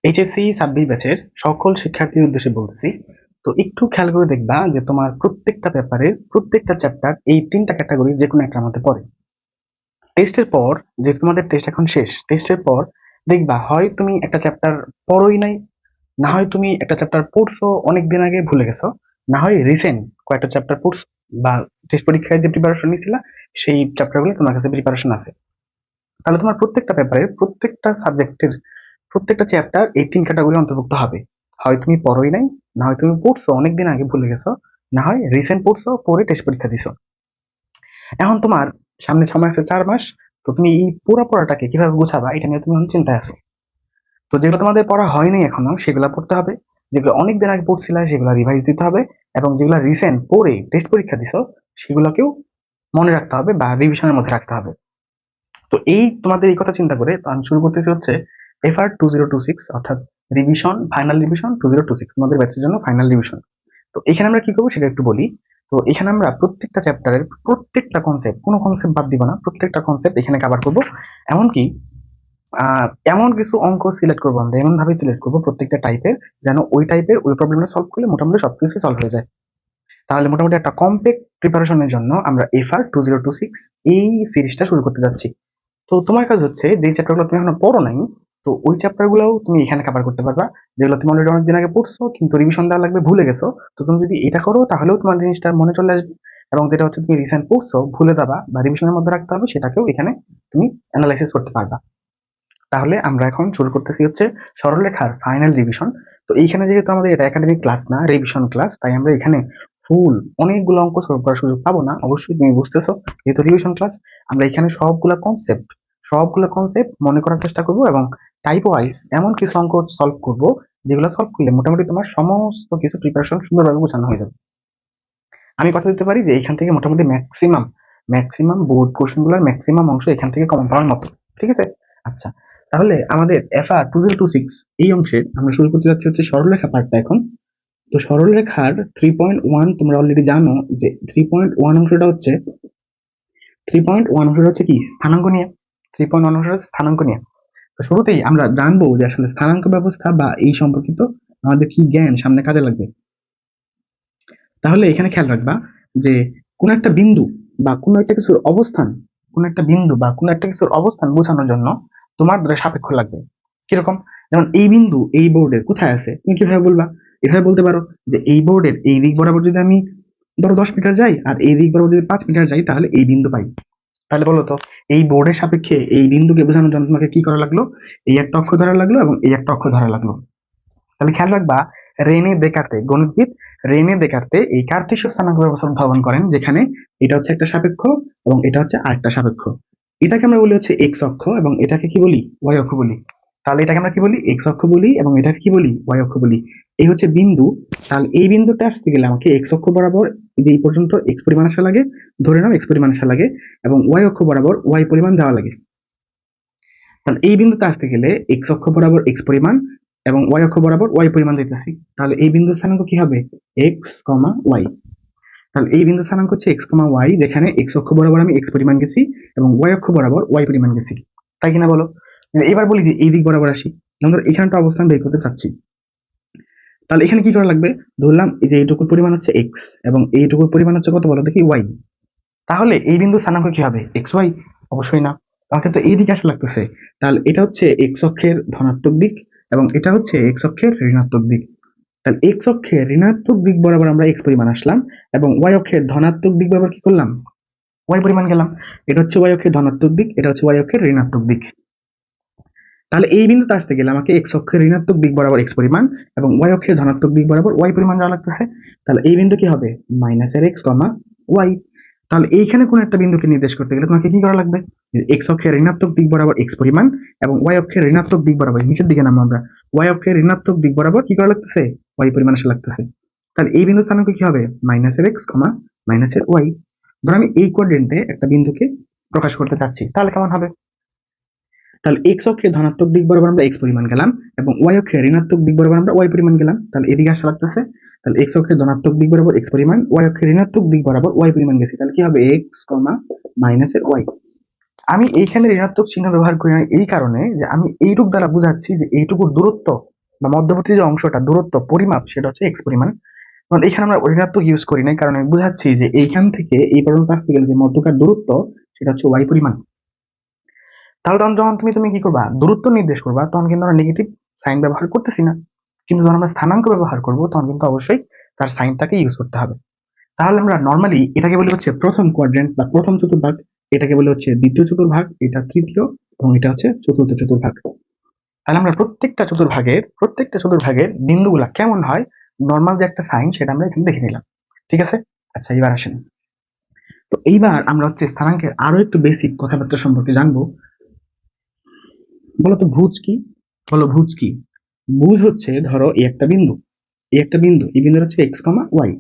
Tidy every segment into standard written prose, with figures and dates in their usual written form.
HSC 26 ব্যাচের সকল শিক্ষার্থীর উদ্দেশ্যে বলতেছি। তো একটু খেয়াল করে দেখবা যে তোমার প্রত্যেকটা পেপারের প্রত্যেকটা চ্যাপ্টার এই 3টা ক্যাটাগরি যেকোনো একটার মধ্যে পড়ে। টেস্টের পর যে তোমাদের টেস্ট এখন শেষ, টেস্টের পর দেখবা হয় তুমি একটা চ্যাপ্টার পড়োই নাই, না হয় তুমি একটা চ্যাপ্টার পড়ছো অনেকদিন আগে ভুলে গেছো, না হয় রিসেন্ট কয়েকটা চ্যাপ্টার পড়ছো বা টেস্ট পরীক্ষায় যে প্রিপারেশন নিয়েছিলা সেই চ্যাপ্টারগুলো তোমার কাছে প্রিপারেশন আছে। তাহলে তোমার প্রত্যেকটা পেপারের প্রত্যেকটা সাবজেক্টের প্রত্যেকটা চ্যাপ্টার এই 3 ক্যাটাগরি অন্তর্ভুক্ত হবে। হয় তুমি পড়োই নাই, না হয় তুমি পড়ছো অনেকদিন আগে ভুলে গেছো, না হয় রিসেন্ট পড়ছো পড়ে টেস্ট পরীক্ষা দিছো। এখন তোমার সামনে সময় আছে 4 মাস। তো তুমি এই পুরো পড়াটাকে কিভাবে গোছাবা এটা নিয়ে তুমি এখন চিন্তায় আছো। তো যেগুলো তোমাদের পড়া হয়নি এখনো সেগুলো পড়তে হবে, যেগুলো অনেকদিন আগে পড়ছিলা সেগুলো রিভাইজ দিতে হবে, এবং যেগুলো রিসেন্ট পড়ে টেস্ট পরীক্ষা দিছো সেগুলোকেও মনে রাখতে হবে বা রিভিশনের মধ্যে রাখতে হবে। তো এই তোমাদের এই কথা চিন্তা করে তো আমি শুরু করতেছি হচ্ছে এফআর 2026, অর্থাৎ রিভিশন, ফাইনাল রিভিশন 2026, তোমাদের ব্যাচের জন্য ফাইনাল রিভিশন। তো এখানে আমরা কি করবো সেটা একটু বলি। তো এখানে আমরা প্রত্যেকটা চ্যাপ্টারের প্রত্যেকটা কনসেপ্ট, কোনো কনসেপ্ট বাদ দিব না, প্রত্যেকটা কনসেপ্ট এখানে কভার করবো। এমনকি এমন কিছু অঙ্ক সিলেক্ট করবো, আমরা এমন ভাবে সিলেক্ট করবো প্রত্যেকটা টাইপের, যেন ওই টাইপের ওই প্রবলেমটা সলভ করলে মোটামুটি সবকিছু সলভ হয়ে যায়। তাহলে মোটামুটি একটা কমপ্যাক্ট প্রিপারেশনের জন্য আমরা এফআর 2026 এই সিরিজটা শুরু করতে যাচ্ছি। তো তোমার কাজ হচ্ছে যে চ্যাপ্টারগুলো তুমি এখনো পড়ো নাই, তো ওই চ্যাপ্টারগুলোও তুমি এখানে কভার করতে পারবা, যেগুলো তুমি অলরেডি অনেকদিন আগে পড়ছো কিন্তু রিভিশন দেওয়া লাগবে ভুলে গেছো। তো তুমি যদি এটা করো তাহলেও তোমার জিনিসটা মনে চলে আসবে, এবং যেটা হচ্ছে তুমি রিসেন্ট পড়ছো ভুলে যাবা বা রিভিশনের মধ্যে রাখতে হবে সেটাকেও এখানে তুমি অ্যানালাইসিস করতে পারবা। তাহলে আমরা এখন শুরু করতেছি হচ্ছে সরলরেখার ফাইনাল রিভিশন। তো এইখানে যেহেতু আমাদের এটা একাডেমিক ক্লাস না, রিভিশন ক্লাস, তাই আমরা এখানে ফুল অনেকগুলো অঙ্ক সলভ করার সুযোগ পাবো না, অবশ্যই তুমি বুঝতেছো। যেহেতু রিভিশন ক্লাস, আমরা এখানে সবগুলা কনসেপ্ট মনে করার চেষ্টা করব, এবং টাইপ ওয়াইজ এমন কিছু অঙ্ক সলভ করব যেগুলো সলভ করলে মোটামুটি তোমার সমস্ত কিছু প্রিপারেশন সুন্দরভাবে গোছানো হয়ে যাবে। আমি কথা দিতে পারি যে এখান থেকে মোটামুটি ম্যাক্সিমাম ম্যাক্সিমাম বোর্ড কোশ্চেন গুলোর ম্যাক্সিমাম অংশ এখান থেকে কমন পাওয়ার মতো। ঠিক আছে? আচ্ছা, তাহলে আমাদের এফআর 2026 এই অংশের আমরা শুরু করতে যাচ্ছি হচ্ছে সরলরেখা পার্টটা এখন। তো সরলরেখার 3.1 তোমরা অলরেডি জানো যে 3.1 অংশটা হচ্ছে 3.1 অংশটা হচ্ছে কি স্থানাঙ্ক নিয়ে। 3.1 অংশটা হচ্ছে স্থানাঙ্ক নিয়ে। তো শুরুতেই আমরা জানবো যে আসলে স্থানাঙ্ক ব্যবস্থা বা এই সম্পর্কিত আমাদের কি জ্ঞান সামনে কাজে লাগবে। তাহলে এখানে খেয়াল রাখবা যে কোন একটা বিন্দু বা কোন একটা কিছুর অবস্থান, বোঝানোর জন্য তোমার দ্বারা সাপেক্ষ লাগবে। কিরকম? যেমন এই বিন্দু এই বোর্ডের কোথায় আছে, তুমি কিভাবে বলবা? এভাবে বলতে পারো যে এই বোর্ডের এই দিক বরাবর যদি আমি ধরো 10 মিটার যাই আর এই দিক বরাবর যদি 5 মিটার যাই তাহলে এই বিন্দু পাই। তাহলে বলো তো এই বোর্ডের সাপেক্ষে এই বিন্দুকে বোঝানোর জন্য তোমাকে কি করা লাগলো? এই একটা অক্ষ ধরা লাগলো এবং এই একটা অক্ষ ধরা লাগলো। তাহলে খেয়াল রাখবা, রেনে দেকার্তে, গণিতবিদ রেনে দেকার্তে এই কার্তেশীয় স্থানাঙ্ক ব্যবস্থা উদ্ভাবন করেন, যেখানে এটা হচ্ছে একটা সাপেক্ষ এবং এটা হচ্ছে আরেকটা সাপেক্ষ। এটাকে আমরা বলি হচ্ছে এক্স অক্ষ এবং এটাকে কি বলি? ওয়াই অক্ষ বলি। তাহলে এটাকে আমরা কি বলি? এক্স অক্ষ বলি, এবং এটাকে কি বলি? ওয়াই অক্ষ বলি। এই হচ্ছে বিন্দু। তাহলে এই বিন্দুতে আসতে গেলে আমাকে এক্স অক্ষ বরাবর যে এই পর্যন্ত এক্স পরিমাণ আসা লাগে, ধরে নাও এক্স পরিমাণ আসা লাগে, এবং ওয়াই অক্ষ বরাবর ওয়াই পরিমাণ যাওয়া লাগে। তাহলে এই বিন্দুতে আসতে গেলে এক্স অক্ষ বরাবর এক্স পরিমাণ এবং ওয়াই অক্ষ বরাবর ওয়াই পরিমাণ দিতেছি। তাহলে এই বিন্দুর স্থানাঙ্ক কি হবে? X comma Y. তাহলে এই বিন্দুর স্থানাঙ্ক হচ্ছে এক্স কমা ওয়াই, যেখানে এক্স অক্ষ বরাবর আমি এক্স পরিমাণ গেছি এবং ওয়াই অক্ষ বরাবর ওয়াই পরিমাণ গেছি। তাই কিনা বলো? এবার বলি যে এই দিক বরাবর আসি। যেমন ধর এখানটা অবস্থান বের করতে চাচ্ছি, তাহলে এখানে কি করা লাগবে? ধরলাম এই যে এইটুকুর পরিমাণ হচ্ছে এক্স এবং এইটুকুর পরিমাণ হচ্ছে কত বলো দেখি? ওয়াই। তাহলে এই বিন্দুর স্থানাঙ্ক কি হবে? X y? অবশ্যই না, আমাকে তো এই দিকে আসা লাগতেছে। তাহলে এটা হচ্ছে এক্স অক্ষের ধনাত্মক দিক এবং এটা হচ্ছে এক্স অক্ষের ঋণাত্মক দিক। তাহলে এক্স অক্ষের ঋণাত্মক দিক বরাবর আমরা এক্স পরিমাণ আসলাম, এবং ওয়াই অক্ষের ধনাত্মক দিক বরাবর কি করলাম? ওয়াই পরিমাণ গেলাম। এটা হচ্ছে ওয়াই অক্ষের ধনাত্মক দিক, এটা হচ্ছে ওয়াই অক্ষের ঋণাত্মক দিক। তাহলে এই বিন্দুতে আসতে গেলে আমাকে এক্স অক্ষের ঋণাত্মক দিক বরাবর এক্স পরিমাণ এবং ওয়াই অক্ষের ধনাত্মক দিক বরাবর ওয়াই পরিমাণ যাওয়া লাগতেছে। তাহলে এই বিন্দু কি হবে? মাইনাস এর এক্স কমা ওয়াই। তাহলে এইখানে কোন একটা বিন্দুকে নির্দেশ করতে গেলে তোমাকে কি করা লাগবে? এক্স অক্ষের ঋণাত্মক দিক বরাবর এক্স পরিমাণ এবং ওয়াই অক্ষের ঋণাত্মক দিক বরাবর, নিচের দিকে নামবো আমরা, ওয়াই অক্ষের ঋণাত্মক দিক বরাবর কি করা লাগতেছে? ওয়াই পরিমাণ আসা লাগতেছে। তাহলে এই বিন্দু স্থানাঙ্ক কি হবে? মাইনাস এর এক্স কমা মাইনাস এর ওয়াই। ধর আমি এই কোঅর্ডিনেটে একটা বিন্দুকে প্রকাশ করতে চাচ্ছি, তাহলে কেমন হবে? তাহলে এক্স অক্ষের ধনাত্মক দিক বরাবর আমরা এক্স পরিমাণ গেলাম এবং ওয়াই অক্ষের ঋণাত্মক দিক বরাবর আমরা ওয়াই পরিমাণ গেলাম। তাহলে এদিকে আসা লাগতেছে। তাহলে এক্স অক্ষের ধনাত্মক দিক বরাবর এক্স পরিমাণ, ওয়াই অক্ষের ঋণাত্মক দিক বরাবর ওয়াই পরিমাণ গেছি। তাহলে কি হবে? এক্স কমা মাইনাস এর ওয়াই। আমি এইখানে ঋণাত্মক চিহ্ন ব্যবহার করি না এই কারণে যে আমি এইটুক দ্বারা বুঝাচ্ছি যে এইটুকুর দূরত্ব বা মধ্যবর্তী যে অংশটা দূরত্ব পরিমাপ সেটা হচ্ছে এক্স পরিমাণ। কারণ এখানে আমরা ঋণাত্মক ইউজ করি নাই, কারণ আমি বুঝাচ্ছি যে এইখান থেকে এই পর্যন্ত আসতে গেলে যে মধ্যকার দূরত্ব সেটা হচ্ছে ওয়াই পরিমাণ। তাহলে তখন যখন তুমি তুমি কি করবা, দূরত্ব নির্দেশ করবা, তখন কিন্তু আমরা নেগেটিভ সাইন ব্যবহার করতেছি না। কিন্তু যখন আমরা স্থানাঙ্ক ব্যবহার করব তখন কিন্তু অবশ্যই তার সাইনটাকে ইউজ করতে হবে। তাহলে আমরা নর্মালি এটাকে বলি হচ্ছে প্রথম কোয়াড্রেন্ট বা প্রথম চতুর্ভাগ, এটাকে বলি হচ্ছে দ্বিতীয় চতুর্ভাগ, এটা তৃতীয়, এবং এটা হচ্ছে চতুর্থ চতুর্ভাগ। তাহলে আমরা প্রত্যেকটা চতুর্ভাগের বিন্দুগুলা কেমন হয়, নর্মাল যে একটা সাইন সেটা আমরা এখানে দেখে নিলাম। ঠিক আছে, আচ্ছা এবার আসেন। তো এইবার আমরা হচ্ছে স্থানাঙ্কের আরো একটু বেসিক কথাবার্তা সম্পর্কে জানবো। বলতো ভুজ কি? বলো ভুজ কি? ভুজ হচ্ছে, ধরো এই একটা বিন্দু, এই বিন্দুর হচ্ছে এক্স কমা ওয়াই।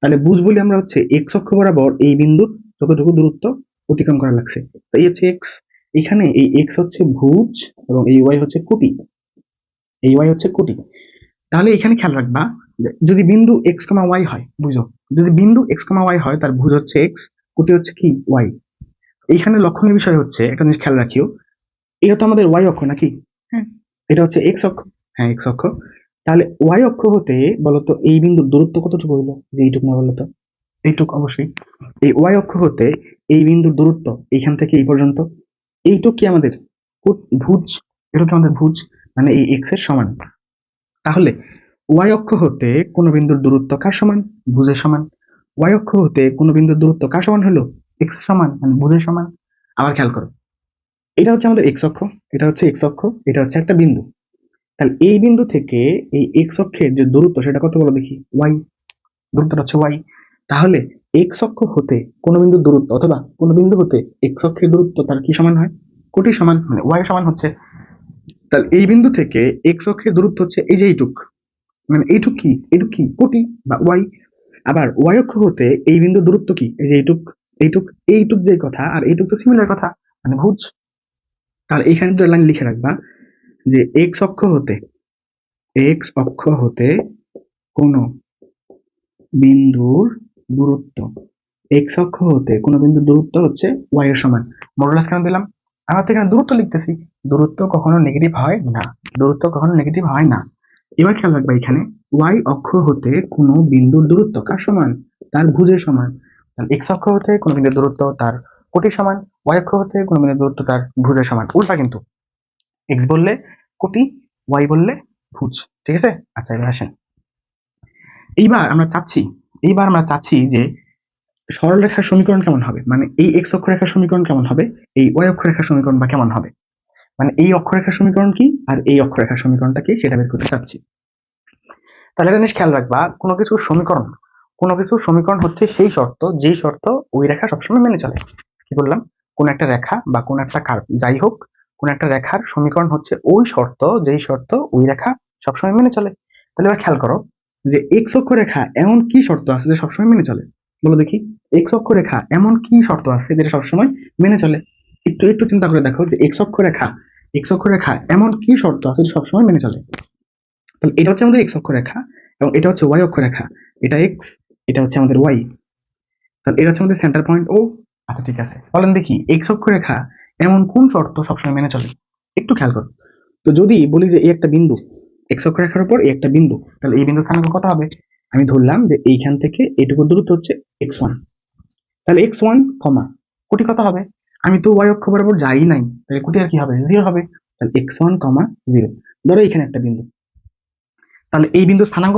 তাহলে ভুজ বলি আমরা হচ্ছে এক্স অক্ষ বরাবর এই বিন্দুর যতটুকু দূরত্ব অতিক্রম করা লাগছে, তো এই হচ্ছে এক্স। এখানে এই এক্স হচ্ছে ভুজ এবং এই ওয়াই হচ্ছে কোটি, তাহলে এখানে খেয়াল রাখবা যে যদি বিন্দু এক্স কমা ওয়াই হয়, বুঝো, যদি বিন্দু এক্স কমা ওয়াই হয় তার ভুজ হচ্ছে এক্স, কোটি হচ্ছে কি ওয়াই। এইখানে লক্ষণীয় বিষয় হচ্ছে একটা জিনিস খেয়াল রাখিও, এটা তো আমাদের ওয়াই অক্ষ নাকি? হ্যাঁ, এটা হচ্ছে এক্স অক্ষ। হ্যাঁ, এক্স অক্ষ। তাহলে ওয়াই অক্ষ হতে বলতো এই বিন্দুর দূরত্ব কতটুকু হইলো, যে এইটুকু না বলতো? এইটুক অবশ্যই। এই ওয়াই অক্ষ হতে এই বিন্দুর দূরত্ব এইখান থেকে এই পর্যন্ত, এইটুক কি আমাদের ভুজ, এটা কি আমাদের ভুজ, মানে এই এক্স এর সমান। তাহলে ওয়াই অক্ষ হতে কোন বিন্দুর দূরত্ব কার সমান? ভুজের সমান। ওয়াই অক্ষ হতে কোন বিন্দুর দূরত্ব কার সমান হলো? এক্স এর সমান, মানে ভুজের সমান। আবার খেয়াল করো, এটা হচ্ছে আমাদের এক্স অক্ষ, এটা হচ্ছে এক্স অক্ষ, এটা হচ্ছে একটা বিন্দু। তাহলে এই বিন্দু থেকে এই এক্স অক্ষের যে দূরত্ব সেটা কত বলো দেখি? ওয়াই, দূরত্বটা হচ্ছে ওয়াই। তাহলে এক্স অক্ষ হতে কোন বিন্দুর দূরত্ব অথবা কোন বিন্দু হতে এক্স অক্ষের দূরত্ব তার কি সমান হয়? কোটি সমান, মানে ওয়াই সমান হচ্ছে। তাহলে এই বিন্দু থেকে এক্স অক্ষের দূরত্ব হচ্ছে এই যে এইটুক, মানে এইটুক কি কোটি বা ওয়াই। আবার ওয়াই অক্ষ হতে এই বিন্দুর দূরত্ব কি? এই যে এইটুক, এইটুক, এইটুক যে কথা আর এইটুক তো সিমিলার কথা, মানে ভুজ। তাহলে এখানে দুটো লাইন লিখে রাখবা যে এক্স অক্ষ হতে কোন বিন্দুর দূরত্ব, এক্স অক্ষ হতে কোন বিন্দুর দূরত্ব হচ্ছে ওয়াই এর সমান। মডুলাস কেন দিলাম? আমরা তো এখানে দূরত্ব লিখতেছি, দূরত্ব কখনো নেগেটিভ হয় না, এবার খেয়াল রাখবা এখানে ওয়াই অক্ষ হতে কোন বিন্দুর দূরত্ব কার সমান? তার ভুজের সমান। তাহলে এক্স অক্ষ হতে কোন বিন্দুর দূরত্ব তার কোটির সমান, ওয়াই অক্ষ হতে কোন বিন্দুর দূরত্ব তার ভুজের সমান, উল্টা কিন্তু, এক্স বললে কোটি, ওয়াই বললে ভুজ। ঠিক আছে, আচ্ছা এবার আসেন। এইবার আমরা চাচ্ছি যে সরলরেখার সমীকরণ কেমন হবে, মানে এই এক্স অক্ষরেখার সমীকরণ কেমন হবে, এই ওয়াই অক্ষরেখার সমীকরণ বা কেমন হবে, মানে এই অক্ষরেখার সমীকরণ কি আর এই অক্ষরেখার সমীকরণটা কি সেটা বের করতে চাচ্ছি। তাহলে একটা জিনিস খেয়াল রাখবা, কোনো কিছুর সমীকরণ হচ্ছে সেই শর্ত যেই শর্ত ওই রেখা সবসময় মেনে চলে। কি বললাম? কোন একটা রেখা বা কোন একটা কার্ভ যাই হোক, কোন একটা রেখার সমীকরণ হচ্ছে ওই শর্ত যেই শর্ত ওই রেখা সবসময় মেনে চলে। তাহলে এবার খেয়াল করো যে এক্স অক্ষরেখা এমন কি শর্ত আছে যে সবসময় মেনে চলে, বলো দেখি। এক্স অক্ষরেখা এমন কি শর্ত আছে যেটা সবসময় মেনে চলে? একটু একটু চিন্তা করে দেখো যে এক্স অক্ষরেখা এমন কি শর্ত আছে যে সবসময় মেনে চলে। তাহলে এটা হচ্ছে আমাদের এক্স অক্ষরেখা এবং এটা হচ্ছে ওয়াই অক্ষরেখা, এটা এক্স, এটা হচ্ছে আমাদের ওয়াই। তাহলে এটা হচ্ছে আমাদের সেন্টার পয়েন্ট ও। আচ্ছা ঠিক আছে, বলেন দেখি এক্স অক্ষরেখা এমন কোন শর্ত সবসময় মেনে চলে? একটু খেয়াল করো। তো যদি বলি যে এই একটা বিন্দু, এক্স অক্ষরেখার উপর এই একটা বিন্দু, তাহলে এই বিন্দুর স্থানাঙ্ক কত হবে? আমি ধরলাম যে এইখান থেকে এইটুকু দূরত্ব হচ্ছে x1, তাহলে x1 কমা কোটি কত হবে? আমি তো ওয়াই অক্ষ বরাবর যাই নাই, তাহলে কোটি আর কি হবে? 0 হবে। তাহলে x1 কমা 0, ধরো এখানে একটা বিন্দু, তাহলে এই বিন্দুর স্থানাঙ্ক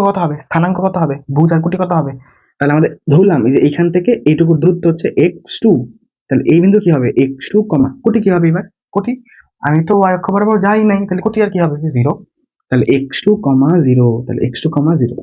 কত হবে? ভুজ আর কোটি কত হবে? তাহলে আমাদের ধরলাম এই যে এইখান থেকে এইটুকু দূরত্ব হচ্ছে x2, তাহলে এই বিন্দু কি হবে? x2 কমা কোটি কি হবে এবার? কোটি, আমি তো ওয়াই অক্ষ বরাবর যাই নাই, তাহলে কোটি আর কি হবে? 0। তাহলে x2 কমা 0, তাহলে x2 কমা 0।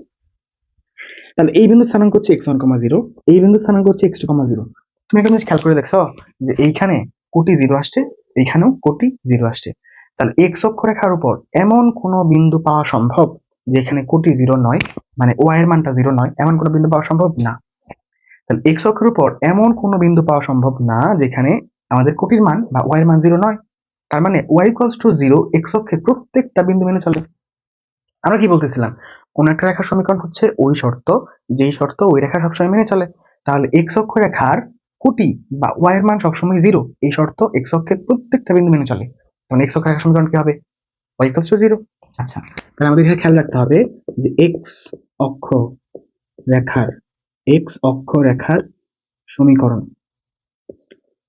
তাহলে এই বিন্দুর স্থানাঙ্ক হচ্ছে x1 কমা 0, এই বিন্দুর স্থানাঙ্ক হচ্ছে x2 কমা 0। তুমি একটা জিনিস খেয়াল করে দেখছো যে এইখানে কোটি 0 আসছে, এইখানেও কোটি 0 আসছে। তাহলে x অক্ষরেখার উপর এমন কোনো বিন্দু পাওয়া সম্ভব যেখানে কোটি 0 নয়, মানে ওয়াই এর মানটা 0 নয়, এমন কোনো বিন্দু পাওয়া সম্ভব না। তাহলে x অক্ষের উপর এমন কোনো বিন্দু পাওয়া সম্ভব না যেখানে আমাদের কোটির মান বা ওয়াই এর মান 0 নয়। তার মানে y ইকুয়ালস টু 0 x অক্ষের প্রত্যেকটা বিন্দু মেনে চলে। আমরা কি বলতেছিলাম? কোন একটা রেখার সমীকরণ হচ্ছে ওই শর্ত যেই শর্ত ওই রেখা সবসময় মেনে চলে। তাহলে এক্স অক্ষ রেখার কোটি বা ওয়াই এর মান সবসময় 0 এই শর্ত এক্স অক্ষের প্রত্যেকটা বিন্দু মেনে চলে। তখন এক্স অক্ষের রেখার সমীকরণ কি হবে? y equals to 0। আচ্ছা, তাহলে আমাদের এখানে খেয়াল রাখতে হবে যে অক্ষ রেখার এক্স অক্ষ রেখার সমীকরণ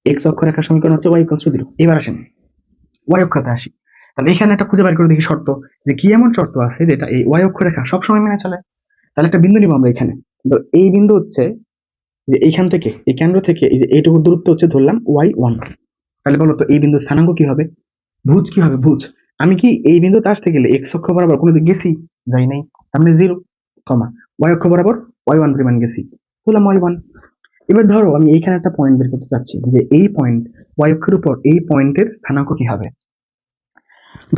এক্স অক্ষ রেখার সমীকরণ হচ্ছে y ইকুয়ালস টু 0। এবার আসেন y অক্ষতে আসি। তাহলে এখানে একটা খুঁজে বের করে দেখি শর্ত, যে কি এমন শর্ত আছে যেটা এই y অক্ষ রেখা সবসময় মেনে চলে। তাহলে একটা বিন্দু নিব আমরা এখানে। তো এই বিন্দু হচ্ছে যে এইখান থেকে এই কেন্দ্র থেকে এই যে এইটুকু দূরত্ব হচ্ছে ধরলাম y1। তাহলে বলো তো এই বিন্দুর স্থানাঙ্ক কি হবে? ভুজ কি হবে? ভুজ। আমি কি এই বিন্দুতে আসতে গেলে এক্স অক্ষ বরাবর কোনো দিক গেছি? যাই নাই। তার মানে 0, ওয়াই অক্ষ বরাবর y1 পরিমাণ গেছি, বললাম y1। এবার ধরো আমি এইখানে একটা পয়েন্ট বের করতে চাচ্ছি যে এই পয়েন্ট y অক্ষের উপর এই পয়েন্টের স্থানাঙ্ক কি হবে।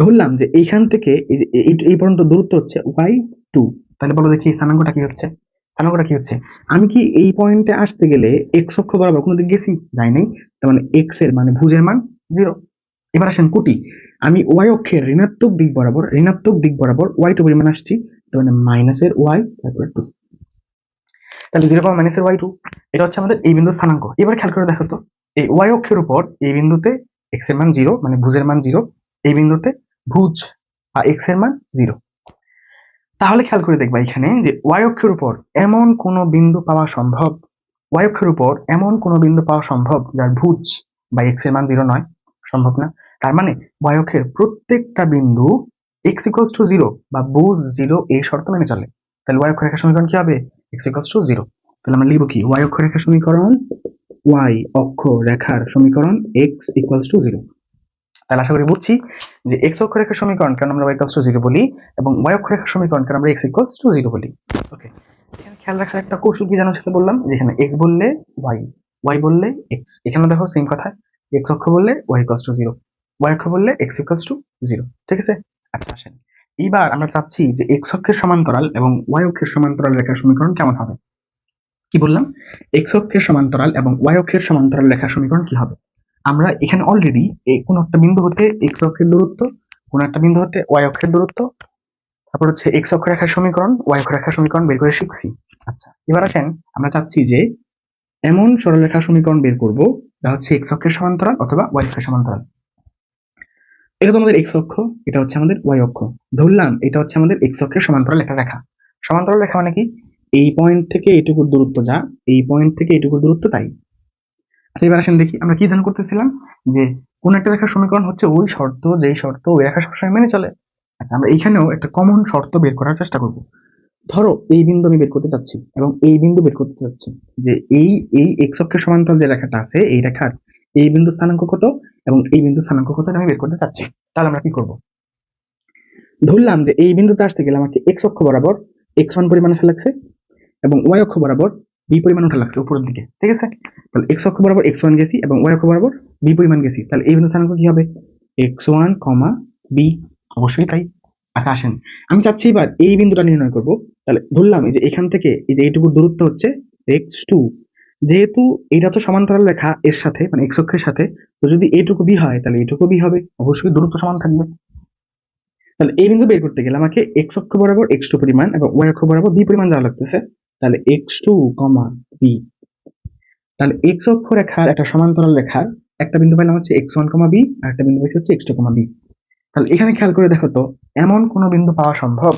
ধরলাম যে এইখান থেকে এই যে এই পর্যন্ত দূরত্ব হচ্ছে y2। তাহলে বলো দেখি স্থানাঙ্কটা কি হচ্ছে? স্থানাঙ্কটা কি হচ্ছে? আমি কি এই পয়েন্টে আসতে গেলে এক্স অক্ষ বরাবর কোনো দিক গেছি? যাই নাই। তার মানে এক্স এর মানে ভুজের মান 0। এবার আসেন কোটি, আমি ওয়াই অক্ষের ঋণাত্মক দিক বরাবর y2 পরিমাণ আসছি, তার মানে মাইনাসের y তারপরে 2। তাহলে 0, মাইনাসের y2, এটা হচ্ছে আমাদের এই বিন্দুর স্থানাঙ্ক। এবার খেয়াল করে দেখো তো, এই ওয়াই অক্ষের উপর এই বিন্দুতে এক্স এর মান 0 মানে ভুজের মান 0, এই বিন্দুতে ভুজ বা এক্স এর মান 0। তাহলে খেয়াল করে দেখবা এখানে যে ওয়াই অক্ষের উপর এমন কোনো বিন্দু পাওয়া সম্ভব, ওয়াই অক্ষের উপর এমন কোনো বিন্দু পাওয়া সম্ভব যার ভুজ বা এক্স এর মান 0 নয়? সম্ভব না। তার মানে ওয়াই অক্ষের প্রত্যেকটা বিন্দু এক্স ইকুয়ালস টু 0 বা ভুজ 0 এই শর্ত মেনে চলে। তাহলে ওয়াই অক্ষরেখার সমীকরণ কি হবে? X equals to 0। তাহলে আমরা লিখবো কি? ওয়াই অক্ষরেখার সমীকরণ, ওয়াই অক্ষ রেখার সমীকরণ এক্স ইকুয়ালস টু 0। তাহলে আশা করি বুঝছি যে এক্স অক্ষরেখার সমীকরণ কেন আমরা y ইকুয়ালস টু 0 বলি এবং y অক্ষরেখার সমীকরণ কেন আমরা x ইকুয়ালস টু 0 বলি। ওকে, এখানে খেয়াল রাখার একটা কৌশল কি জানো সেটা বললাম, যেখানে x বললে y, y বললে x। এখানে দেখো সেম কথা, x অক্ষ বললে y ইকুয়ালস টু 0, y অক্ষ বললে x ইকুয়ালস টু 0। ঠিক আছে? আচ্ছা আসেন, এইবার আমরা চাচ্ছি যে x অক্ষের সমান্তরাল এবং y অক্ষের সমান্তরাল রেখার সমীকরণ কেমন হবে। কি বললাম? x অক্ষের সমান্তরাল এবং y অক্ষের সমান্তরাল রেখার সমীকরণ কি হবে। আমরা এখানে অলরেডি কোন একটা বিন্দু হতে x অক্ষের দূরত্ব, কোন একটা বিন্দু হতে y অক্ষের দূরত্ব, তারপর হচ্ছে x অক্ষরেখার সমীকরণ, y অক্ষরেখার সমীকরণ বের করে শিখছি। আচ্ছা, এবার আসেন আমরা চাচ্ছি যে এমন সরলরেখার সমীকরণ বের করব যা হচ্ছে x অক্ষের সমান্তরাল অথবা y অক্ষের সমান্তরাল। এটা তো আমাদের x অক্ষ, এটা হচ্ছে আমাদের y অক্ষ। ধরলাম এটা হচ্ছে আমাদের x অক্ষের সমান্তরাল একটা রেখা। সমান্তরাল রেখা মানে কি? এই পয়েন্ট থেকে এইটুকু দূরত্ব যা, এই পয়েন্ট থেকে এইটুকু দূরত্ব তাই। আচ্ছা, এবার আসেন দেখি আমরা কি ধ্যান করতেছিলাম, যে কোন একটা রেখার সমীকরণ হচ্ছে ওই শর্ত যেই শর্ত ওই রেখা সবসময় মেনে চলে। আচ্ছা, আমরা এইখানেও একটা কমন শর্ত বের করার চেষ্টা করব। ধরো এই বিন্দু আমি বের করতে চাচ্ছি এবং এই বিন্দু বের করতে চাচ্ছি, যে এই এই এক্স অক্ষের সমান্তরাল যে রেখাটা আছে এই রেখার এই বিন্দু স্থানাঙ্ক কত এবং এই বিন্দু স্থানাঙ্ক কত আমি বের করতে চাচ্ছি। তাহলে আমরা কি করব? ধরলাম যে এই বিন্দুতে আসতে গেলে আমাকে এক্স অক্ষ বরাবর x1 পরিমাণ আসা লাগছে এবং y অক্ষ বরাবর b পরিমাণ ওঠা লাগছে উপরের দিকে। ঠিক আছে? তাহলে x অক্ষ বরাবর x1 গেছি এবং y অক্ষ বরাবর b পরিমাণ গেছি। তাহলে এই বিন্দু স্থানাঙ্ক কি হবে? x1, b। অবশ্যই তাই। আচ্ছা আসেন, আমি চাচ্ছি এবার এই বিন্দুটা নির্ণয় করব। তাহলে ধরলাম এই যে এখান থেকে এই যে এইটুকু দূরত্ব হচ্ছে x2। যেহেতু এটা তো সমান্তরাল রেখা এর সাথে মানে x অক্ষের সাথে, তো যদি এইটুকু b হয় তাহলে এইটুকু b হবে, অবশ্যই দূরত্ব সমান থাকবে। তাহলে এই বিন্দু বের করতে গেলে আমাকে x অক্ষ বরাবর x2 পরিমাণ এবং y অক্ষ বরাবর b পরিমাণ যাওয়া লাগতেছে। তাহলে x2, b। তাহলে x অক্ষ রেখার একটা সমান্তরাল রেখার একটা বিন্দু পাইলাম হচ্ছে x1, b আর একটা বিন্দু পাইছি হচ্ছে x2, b। তাহলে এখানে খেয়াল করে দেখো তো, এমন কোনো বিন্দু পাওয়া সম্ভব,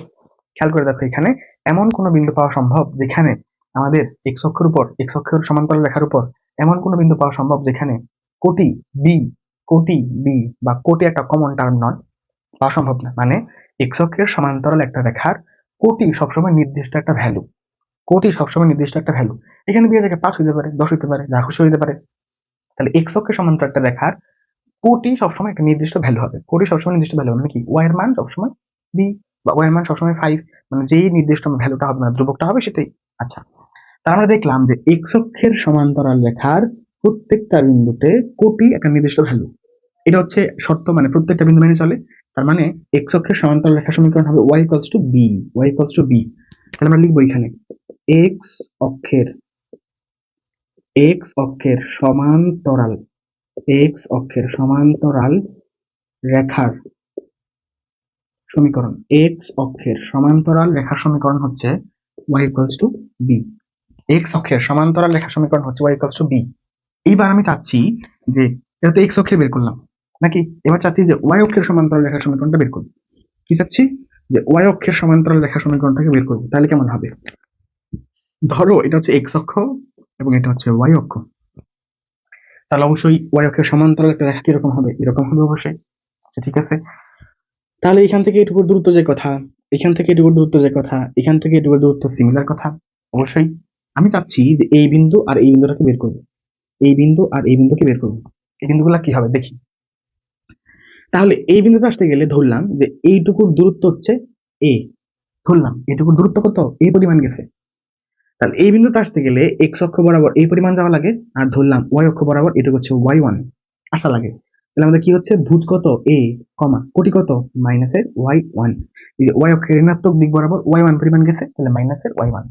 খেয়াল করে দেখো এখানে এমন কোনো বিন্দু পাওয়া সম্ভব যেখানে আমাদের x অক্ষের উপর x অক্ষের সমান্তরাল রেখার উপর এমন কোনো বিন্দু পাওয়া সম্ভব যেখানে কোটি b, কোটি b বা কোটি একটা কমন টার্ম নয়, পাওয়া সম্ভব না। মানে x অক্ষের সমান্তরাল একটা রেখার কোটি সবসময় নির্দিষ্ট একটা ভ্যালু, কোটি সবসময় নির্দিষ্ট একটা ভ্যালু। এখানে দিয়ে থেকে 5 হইতে পারে, 10 হইতে পারে, যা খুশি হইতে পারে। তাহলে x অক্ষের সমান্তরাল একটা রেখার কোটি সবসময় একটা নির্দিষ্ট ভ্যালু হবে। কোটি সবসময় নির্দিষ্ট ভ্যালু মানে কি? y এর মান সবসময় b বা y এর মান সবসময় 5, মানে যেই নির্দিষ্ট ভ্যালুটা হবে না ধ্রুবকটা হবে সেটাই। আচ্ছা, তার আমরা দেখলাম যে x অক্ষের সমান্তরাল রেখার প্রত্যেকটা বিন্দুতে কোটি একটা নির্দিষ্ট ভ্যালু। এটা হচ্ছে শর্ত, মানে প্রত্যেকটা বিন্দু মেনে চলে। তার মানে x অক্ষের সমান্তরাল রেখা সমীকরণ হবে y equals to b, y equals to b। তাহলে আমরা লিখবো এখানে x অক্ষের সমান্তরাল x অক্ষের সমান্তরাল রেখার সমীকরণ, x অক্ষের সমান্তরাল রেখার সমীকরণ হচ্ছে y equals to b। x অক্ষের সমান্তরাল রেখার সমীকরণ হচ্ছে y ইকুয়ালস টু b। এইবার আমি চাচ্ছি যে এটা তো এক্স অক্ষে বের করলাম নাকি, এবার চাচ্ছি যে ওয়াই অক্ষের সমান্তরাল রেখার সমীকরণটা বের করবো। কি চাচ্ছি? যে ওয়াই অক্ষের সমান্তরাল রেখার সমীকরণটাকে বের করবো। তাহলে কেমন হবে? ধরো এটা হচ্ছে এক্স অক্ষ এবং এটা হচ্ছে ওয়াই অক্ষ, তাহলে অবশ্যই ওয়াই অক্ষের সমান্তরাল একটা রেখা কিরকম হবে? এরকম হবে অবশ্যই। আচ্ছা ঠিক আছে, তাহলে এখান থেকে এটুকুর দূরত্ব যে কথা, এখান থেকে এটুকুর দূরত্ব যে কথা, এখান থেকে এটুকুর দূরত্ব সিমিলার কথা। অবশ্যই আমি চাচ্ছি যে এই বিন্দু আর এই বিন্দুটাকে বের করবো, এই বিন্দু আর এই বিন্দুকে বের করবো। এই বিন্দুগুলা কি হবে দেখি। তাহলে এই বিন্দুতে আসতে গেলে ধরলাম যে এইটুকুর দূরত্ব হচ্ছে এ, ধরলাম এইটুকুর দূরত্ব কত? এই পরিমাণ গেছে। তাহলে এই বিন্দুতে আসতে গেলে এক্স অক্ষ বরাবর এই পরিমাণ যাওয়া লাগে, আর ধরলাম ওয়াই অক্ষ বরাবর এটুকু হচ্ছে ওয়াই ওয়ান আসা লাগে। তাহলে আমাদের কি হচ্ছে? ভুজ কত? এ, কমা কোটি কত? মাইনাসের ওয়াই ওয়ান। এই যে ওয়াই অক্ষের ঋণাত্মক দিক বরাবর ওয়াই ওয়ান পরিমাণ গেছে, তাহলে মাইনাসের ওয়াই ওয়ান।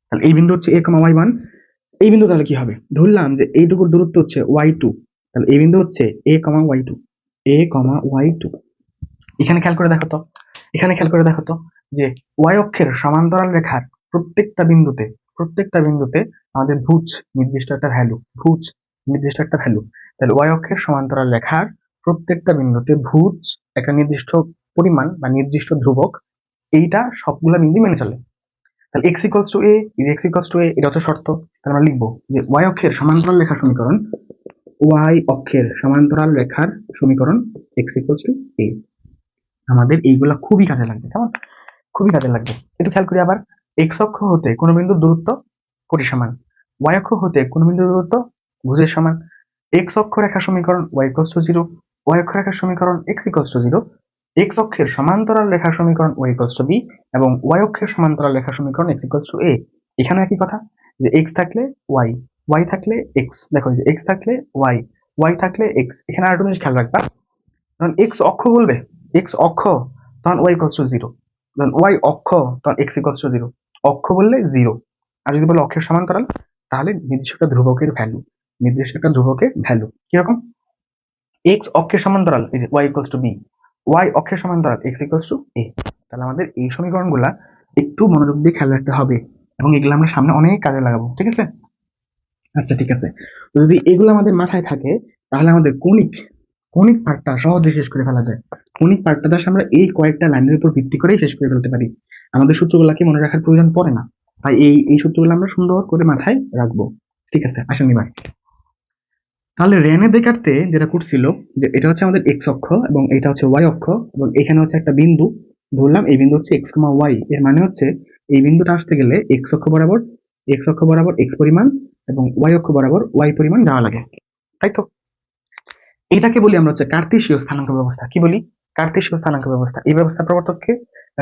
তাহলে এই বিন্দু হচ্ছে এ কমা ওয়াই ওয়ান। এই বিন্দু তাহলে কি হবে? ধরলাম যে এইটুকুর দূরত্ব হচ্ছে ওয়াই টু, তাহলে এই বিন্দু হচ্ছে এ কমা ওয়াই টু, এ কমা ওয়াই টু। এখানে খেয়াল করে দেখো তো, এখানে খেয়াল করে দেখো তো যে ওয়াই অক্ষের সমান্তরাল রেখার প্রত্যেকটা বিন্দুতে, প্রত্যেকটা বিন্দুতে আমাদের ভুজ নির্দিষ্ট একটা ভ্যালু, ভুজ নির্দিষ্ট একটা ভ্যালু। তাহলে ওয়াই অক্ষের সমান্তরাল রেখার প্রত্যেকটা বিন্দুতে ভুজ একটা নির্দিষ্ট পরিমাণ বা নির্দিষ্ট ধ্রুবক, এইটা সবগুলা বিন্দু মেনে চলে। তাহলে x equals to a, x equals to a, এটা হচ্ছে শর্ত। তাহলে আমরা লিখবো যে ওয়াই অক্ষের সমান্তরাল রেখার সমীকরণ, ওয়াই অক্ষের সমান্তরাল রেখার সমীকরণ এক্স ইকুয়ালস টু এ। আমাদের এইগুলা খুবই কাজে লাগবে, কেমন? খুবই কাজে লাগবে। একটু খেয়াল করি আবার, এক্স অক্ষ হতে কোন বিন্দুর দূরত্ব কোটি সমান, ওয়াই অক্ষ হতে কোন বিন্দুর দূরত্ব ভুজের সমান। এক্স অক্ষ রেখার সমীকরণ y equals to zero, y অক্ষ রেখার সমীকরণ x equals to zero, x অক্ষের সমান্তরাল রেখার সমীকরণ ওয়াই ইকুয়ালস টু বি, এবং ওয়াই অক্ষের সমান্তরাল রেখার সমীকরণ এক্স ইকুয়ালস টু এ। এখানে একই কথা, যে এক্স থাকলে ওয়াই, ওয়াই থাকলে এক্স। দেখো যে এক্স থাকলে ওয়াই, ওয়াই থাকলে এক্স। এখানে আরেকটা জিনিস খেয়াল রাখবা, যখন এক্স অক্ষ বলবে, এক্স অক্ষ, তখন ওয়াই ইকুয়ালস টু জিরো, যখন ওয়াই অক্ষ তখন এক্স ইকুয়ালস টু জিরো। অক্ষ বললে জিরো, আর যদি বলে অক্ষের সমান্তরাল, তাহলে নির্দিষ্ট একটা ধ্রুবকের ভ্যালু, নির্দিষ্ট একটা ধ্রুবকের ভ্যালু কিরকম? এক্স অক্ষের সমান্তরাল এই যে y equals to b, y অক্ষের সমান্তরাল এক্স ইকুয়ালস টু এ। তাহলে আমাদের এই সমীকরণগুলা একটু মনোযোগ দিয়ে খেয়াল রাখতে হবে, এবং এগুলো আমরা সামনে অনেক কাজে লাগাবো, ঠিক আছে? আচ্ছা ঠিক আছে, তো যদি এগুলো আমাদের মাথায় থাকে, তাহলে আমাদের কণিক, কণিক পার্টটা সহজে শেষ করে ফেলা যায়। কণিক পার্টটা জাস্ট আমরা এই কয়েকটা লাইনের উপর ভিত্তি করেই শেষ করে ফেলতে পারি, আমাদের সূত্রগুলোকে মনে রাখার প্রয়োজন পড়ে না। তাই এই এই সূত্রগুলো আমরা সুন্দর করে মাথায় রাখবো, ঠিক আছে? আসেন এবার, তাহলে রেনে দেখার্তে যেটা করছিল, যে এটা হচ্ছে আমাদের এক্স অক্ষ এবং এটা হচ্ছে ওয়াই অক্ষ, এবং এখানে হচ্ছে একটা বিন্দু ধরলাম, এই বিন্দু হচ্ছে এক্স কমা ওয়াই। এর মানে হচ্ছে এই বিন্দুটা আসতে গেলে এক্স অক্ষ বরাবর, এক্স অক্ষ বরাবর এক্স পরিমাণ এবং ওয়াই অক্ষ বরাবর ওয়াই পরিমাণ যাওয়া লাগে, তাই তো? এটাকে বলি আমরা হচ্ছে কার্তেশীয় স্থানাঙ্ক ব্যবস্থা। কি বলি? কার্তেশীয় স্থানাঙ্ক ব্যবস্থা। এই ব্যবস্থার প্রবর্তককে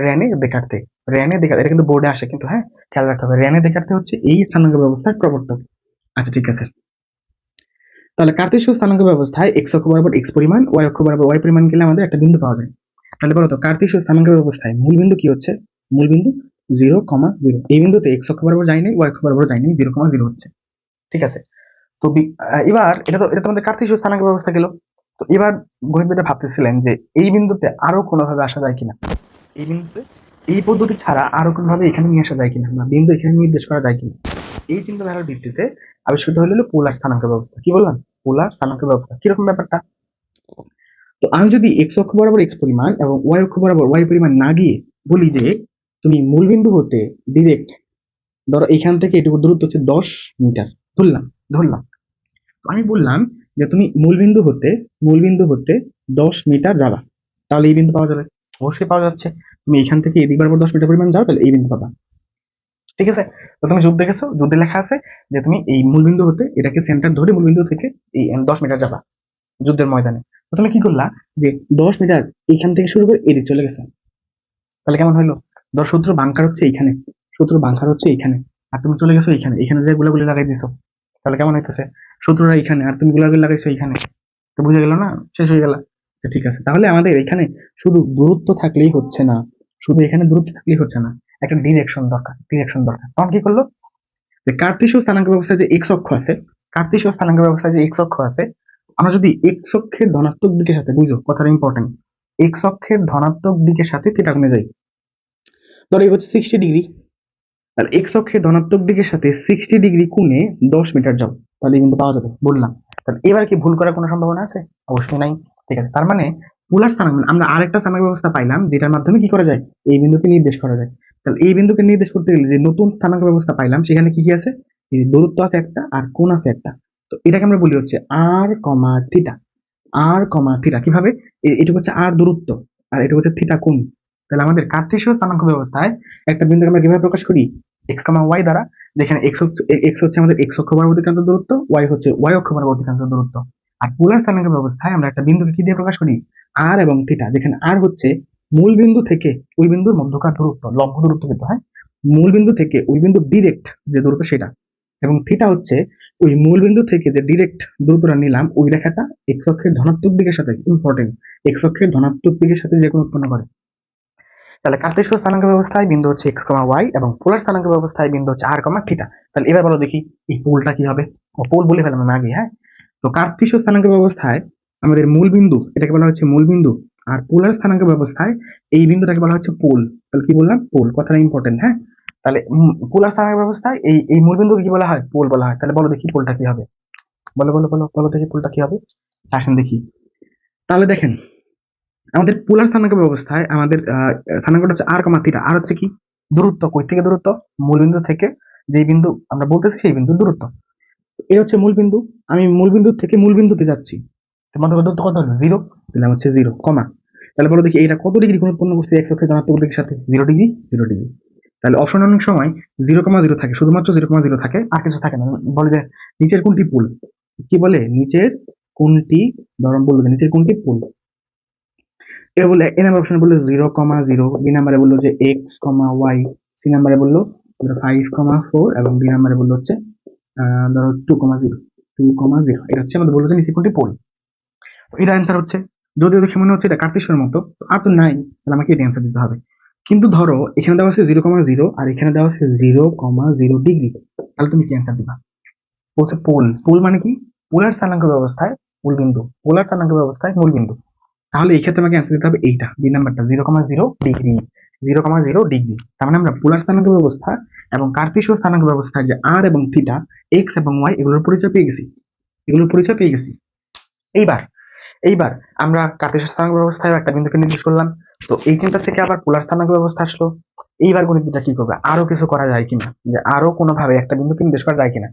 রেনে দেখার্তে। রেনে দেখার্তে, এটা কিন্তু বোর্ডে আসে কিন্তু, হ্যাঁ খেয়াল রাখতে হবে, রেনে দেখার্তে হচ্ছে এই স্থানাঙ্ক ব্যবস্থার প্রবর্তক। আচ্ছা ঠিক আছে, তাহলে কার্তেশীয় স্থানাঙ্ক ব্যবস্থায় এক্স অক্ষ বরাবর এক্স পরিমাণ, ওয়াই অক্ষ বরাবর ওয়াই পরিমাণ গেলে আমাদের একটা বিন্দু পাওয়া যায়। তাহলে বলতো কার্তেশীয় স্থানাঙ্ক ব্যবস্থায় মূল বিন্দু কি হচ্ছে? মূল বিন্দু 0,0। এই বিন্দুতে এক্স অক্ষ বরাবর যায় নাই, ওয়াই অক্ষ বরাবর যায় নাই, 0,0 হচ্ছে, ঠিক আছে? তো এবার এটা তোমাদের কার্তেশীয় স্থানাঙ্ক ব্যবস্থা গেল। তো এবার গণিত বিদরা ভাবতেছিলেন যে এই বিন্দুতে আরো কোনোভাবে আসা যায় কিনা, এই বিন্দুতে এই পদ্ধতি ছাড়া আরো কোনোভাবে এখানে নিয়ে আসা যায় কিনা, বা বিন্দু এখানে নির্দেশ করা যায় কিনা। এই চিন্তাধারার ভিত্তিতে আবিষ্কৃত হলো পোলার স্থানাঙ্ক ব্যবস্থা। কি বললাম? পোলার স্থানাঙ্ক ব্যবস্থা। কিরকম ব্যাপারটা? তো আমি যদি এক্স অক্ষ বরাবর এক্স পরিমাণ এবং ওয়াই অক্ষ বরাবর ওয়াই পরিমাণ না গিয়ে বলি যে তুমি মূল বিন্দু হতে ডিরেক্ট, ধরো এখান থেকে এটুকু দূরত্ব হচ্ছে 10 মিটার, ধরলাম, ধরলাম। তো আমি বললাম যে তুমি মূল বিন্দু হতে 10 মিটার যাবা, তাহলে এই বিন্দু পাওয়া যাবে। অবশ্যই পাওয়া যাচ্ছে, তুমি এখান থেকে এদিক বরাবর 10 মিটার পরিমাণ যাও, তাহলে এই বিন্দু পাবা, ঠিক আছে? তো তুমি যুদ্ধ দেখেছো, যুদ্ধে লেখা আছে যে তুমি এই মূলবিন্দু হতে এটাকে সেন্টার ধরে মূলবিন্দু থেকে এই 10 মিটার যাবা যুদ্ধের ময়দানে। তো তুমি কি করলা যে 10 মিটার এখান থেকে শুরু করে এদিক চলে গেছে, তাহলে কেমন হইলো? ধর শত্রু বাংকার হচ্ছে এইখানে, শত্রু বাংকার হচ্ছে এইখানে, আর তুমি চলে গেছো এইখানে, এখানে যে গুলাগুলি লাগাই দিছো, তাহলে কেমন হইতেছে? শত্রুরা এইখানে আর তুমি গুলাগুলি লাগাইছো এইখানে, তো বুঝে গেল না? শেষ হয়ে গেল। আচ্ছা ঠিক আছে, তাহলে আমাদের এখানে শুধু দূরত্ব থাকলেই হচ্ছে না, শুধু এখানে দূরত্ব থাকলেই হচ্ছে না, একটা ডিরেকশন দরকার, ডিরেকশন দরকার। তখন কি করলো, যে কার্তেশীয় স্থানাঙ্ক ব্যবস্থায় যে এক্স অক্ষ আছে, কার্তেশীয় স্থানাঙ্ক ব্যবস্থায় যে এক্স অক্ষ আছে, আমরা যদি এক্স অক্ষের ধনাত্মক দিকের সাথে, বুঝো কথাটা ইম্পর্টেন্ট, এক্স অক্ষের ধনাত্মক দিকের সাথে থিটা কোণে যাই। ধরো এই হচ্ছে 60 ডিগ্রি, তাহলে এক্স অক্ষের ধনাত্মক দিকের সাথে 60 ডিগ্রি কোণে 10 মিটার যাও, তাহলে কিন্তু পাওয়া যাবে বললাম। তাহলে এবার কি ভুল করার কোনো সম্ভাবনা আছে? অবশ্যই নাই। ঠিক আছে, তার মানে পোলার স্থানাঙ্ক আমরা আরেকটা স্থানাঙ্ক ব্যবস্থা পাইলাম যেটার মাধ্যমে কি করা যায়, এই বিন্দুকে নির্দেশ করা যায়। তাহলে এই বিন্দুকে নির্দেশ করতে গেলে যে নতুন স্থানাঙ্ক ব্যবস্থা পাইলাম সেখানে কি কি আছে, এই দূরত্ব আছে একটা আর কোণ আছে একটা। তো এটাকে আমরা বলি হচ্ছে আর কমা থিটা। আর কমা থিটা কিভাবে, এটা হচ্ছে আর দূরত্ব আর এটা হচ্ছে থিটা কোণ। তাহলে আমাদের কার্টেসীয় স্থানাঙ্ক ব্যবস্থায় একটা বিন্দুকে আমরা কিভাবে প্রকাশ করি, এক্স কমা ওয়াই দ্বারা, যেখানে এক্স হচ্ছে আমাদের এক্স অক্ষ বরাবর অতিক্রান্ত দূরত্ব, ওয়াই হচ্ছে ওয়াই অক্ষ বরাবর অতিক্রান্ত দূরত্ব। আর পোলার স্থানাঙ্ক ব্যবস্থায় আমরা একটা বিন্দুকে কি দিয়ে প্রকাশ করি, আর এবং থিটা, যেখানে আর হচ্ছে মূল বিন্দু থেকে ওই বিন্দুর মধ্যকার দূরত্ব, লম্ব দূরত্ব কিন্তু হয়, মূল বিন্দু থেকে ওই বিন্দু ডিরেক্ট যে দূরত্ব সেটা, এবং থিটা হচ্ছে ওই মূল বিন্দু থেকে যে ডিরেক্ট দূরত্বটা নিলাম ওই রেখাটা এক্স অক্ষের ধনাত্মক দিকের সাথে, ইম্পর্টেন্ট, এক্স অক্ষের ধনাত্মক দিকের সাথে যে কোনো উৎপন্ন করে। তাহলে কার্টেসীয় স্থানাঙ্ক ব্যবস্থায় বিন্দু হচ্ছে এক্স কমা ওয়াই এবং পোলার স্থানাঙ্ক ব্যবস্থায় বিন্দু হচ্ছে আর কমা থিটা। তাহলে এবার বলো দেখি এই পোলটা কি হবে, ও পোল বলে ফেলাম আমি আগে, হ্যাঁ। তো কার্টেসীয় স্থানাঙ্ক ব্যবস্থায় আমাদের মূল বিন্দু এটাকে বলা হচ্ছে মূল বিন্দু, আর পোলার স্থানাঙ্ক ব্যবস্থায় এই বিন্দুটাকে বলা হচ্ছে পোল। তাহলে কি বললাম, পোল, কথাটা ইম্পর্টেন্ট, হ্যাঁ। তাহলে পোলার স্থানাঙ্ক ব্যবস্থায় এই এই মূল বিন্দুকে কি বলা হয়, পোল বলা হয়। তাহলে বলো দেখি পোলটা কি হবে, বলো বলো বলো বলো দেখি পোলটা কি হবে, আসেন দেখি। তাহলে দেখেন আমাদের পোলার স্থানাঙ্ক ব্যবস্থায় আমাদের স্থানাঙ্কটা হচ্ছে আর কমা থিটা। আর হচ্ছে কি, দূরত্ব, কই থেকে দূরত্ব, মূল বিন্দু থেকে যে বিন্দু আমরা বলতেছি সেই বিন্দুর দূরত্ব। এই হচ্ছে মূল বিন্দু, আমি মূল বিন্দু থেকে মূল বিন্দুতে যাচ্ছি, তোমাদের দূরত্ব কত হলো, 0, দিলাম হচ্ছে 0, কমা। তাহলে বলো দেখি এটা কত ডিগ্রি কোণ উৎপন্ন করছে এক্স অক্ষের ধনাত্মক দিকের সাথে, 0 ডিগ্রি, 0 ডিগ্রি। তাহলে অপশন অনেক সময় 0,0 থাকে, শুধুমাত্র 0,0 থাকে, আর কিছু থাকে না। বলে যে নিচের কোনটি পুল, কি বলে নিচের কোনটি, ধরো বললো নিচের কোনটি পুল। এ বলে এ নাম্বার অপশনে বললো 0,0, বি নাম্বারে বললো যে এক্স কমা ওয়াই, সি নাম্বারে বললো 5,4 এবং ডি নাম্বারে বললো হচ্ছে ধরো 2,0, 2,0। এটা হচ্ছে আমাদের বললো যে নিচে কোনটি পোল। এটা অ্যান্সার হচ্ছে, যদিও দেখে মনে হচ্ছে এটা কার্তেশীয় মতো, আর তো নাই, তাহলে আমাকে এটা অ্যান্সার দিতে হবে। কিন্তু ধরো এখানে দেওয়া আছে 0,0 আর এখানে দেওয়া আছে 0,0 ডিগ্রি, তাহলে তুমি কি অ্যান্সার দিবা? বলছে পোল, পোল মানে কি, পোলার স্থানাঙ্ক ব্যবস্থায় মূল বিন্দু, পোলার স্থানাঙ্ক ব্যবস্থায় মূল বিন্দু। তাহলে এই ক্ষেত্রে আমাকে অ্যান্সার দিতে হবে এইটা, বি নাম্বারটা, 0,0 ডিগ্রি, 0,0 ডিগ্রি। তার মানে আমরা পোলার স্থানাঙ্ক ব্যবস্থা এবং কার্তেশীয় স্থানাঙ্ক ব্যবস্থায় যে আর এবং থিটা, এক্স এবং ওয়াই, এগুলোর পরিচয় পেয়ে গেছি, এগুলোর পরিচয় পেয়ে গেছি। এইবার এইবার আমরা কার্তেশীয় স্থানাঙ্ক ব্যবস্থায় একটা বিন্দুকে নির্দেশ করলাম, তো এইখানটা থেকে আবার পোলার স্থানাঙ্ক ব্যবস্থা আসলো। এইবার গণিতবিদরা কি করবে, আরো কিছু করা যায় কিনা, যে আরো কোনোভাবে একটা বিন্দুকে নির্দেশ করা যায় কিনা,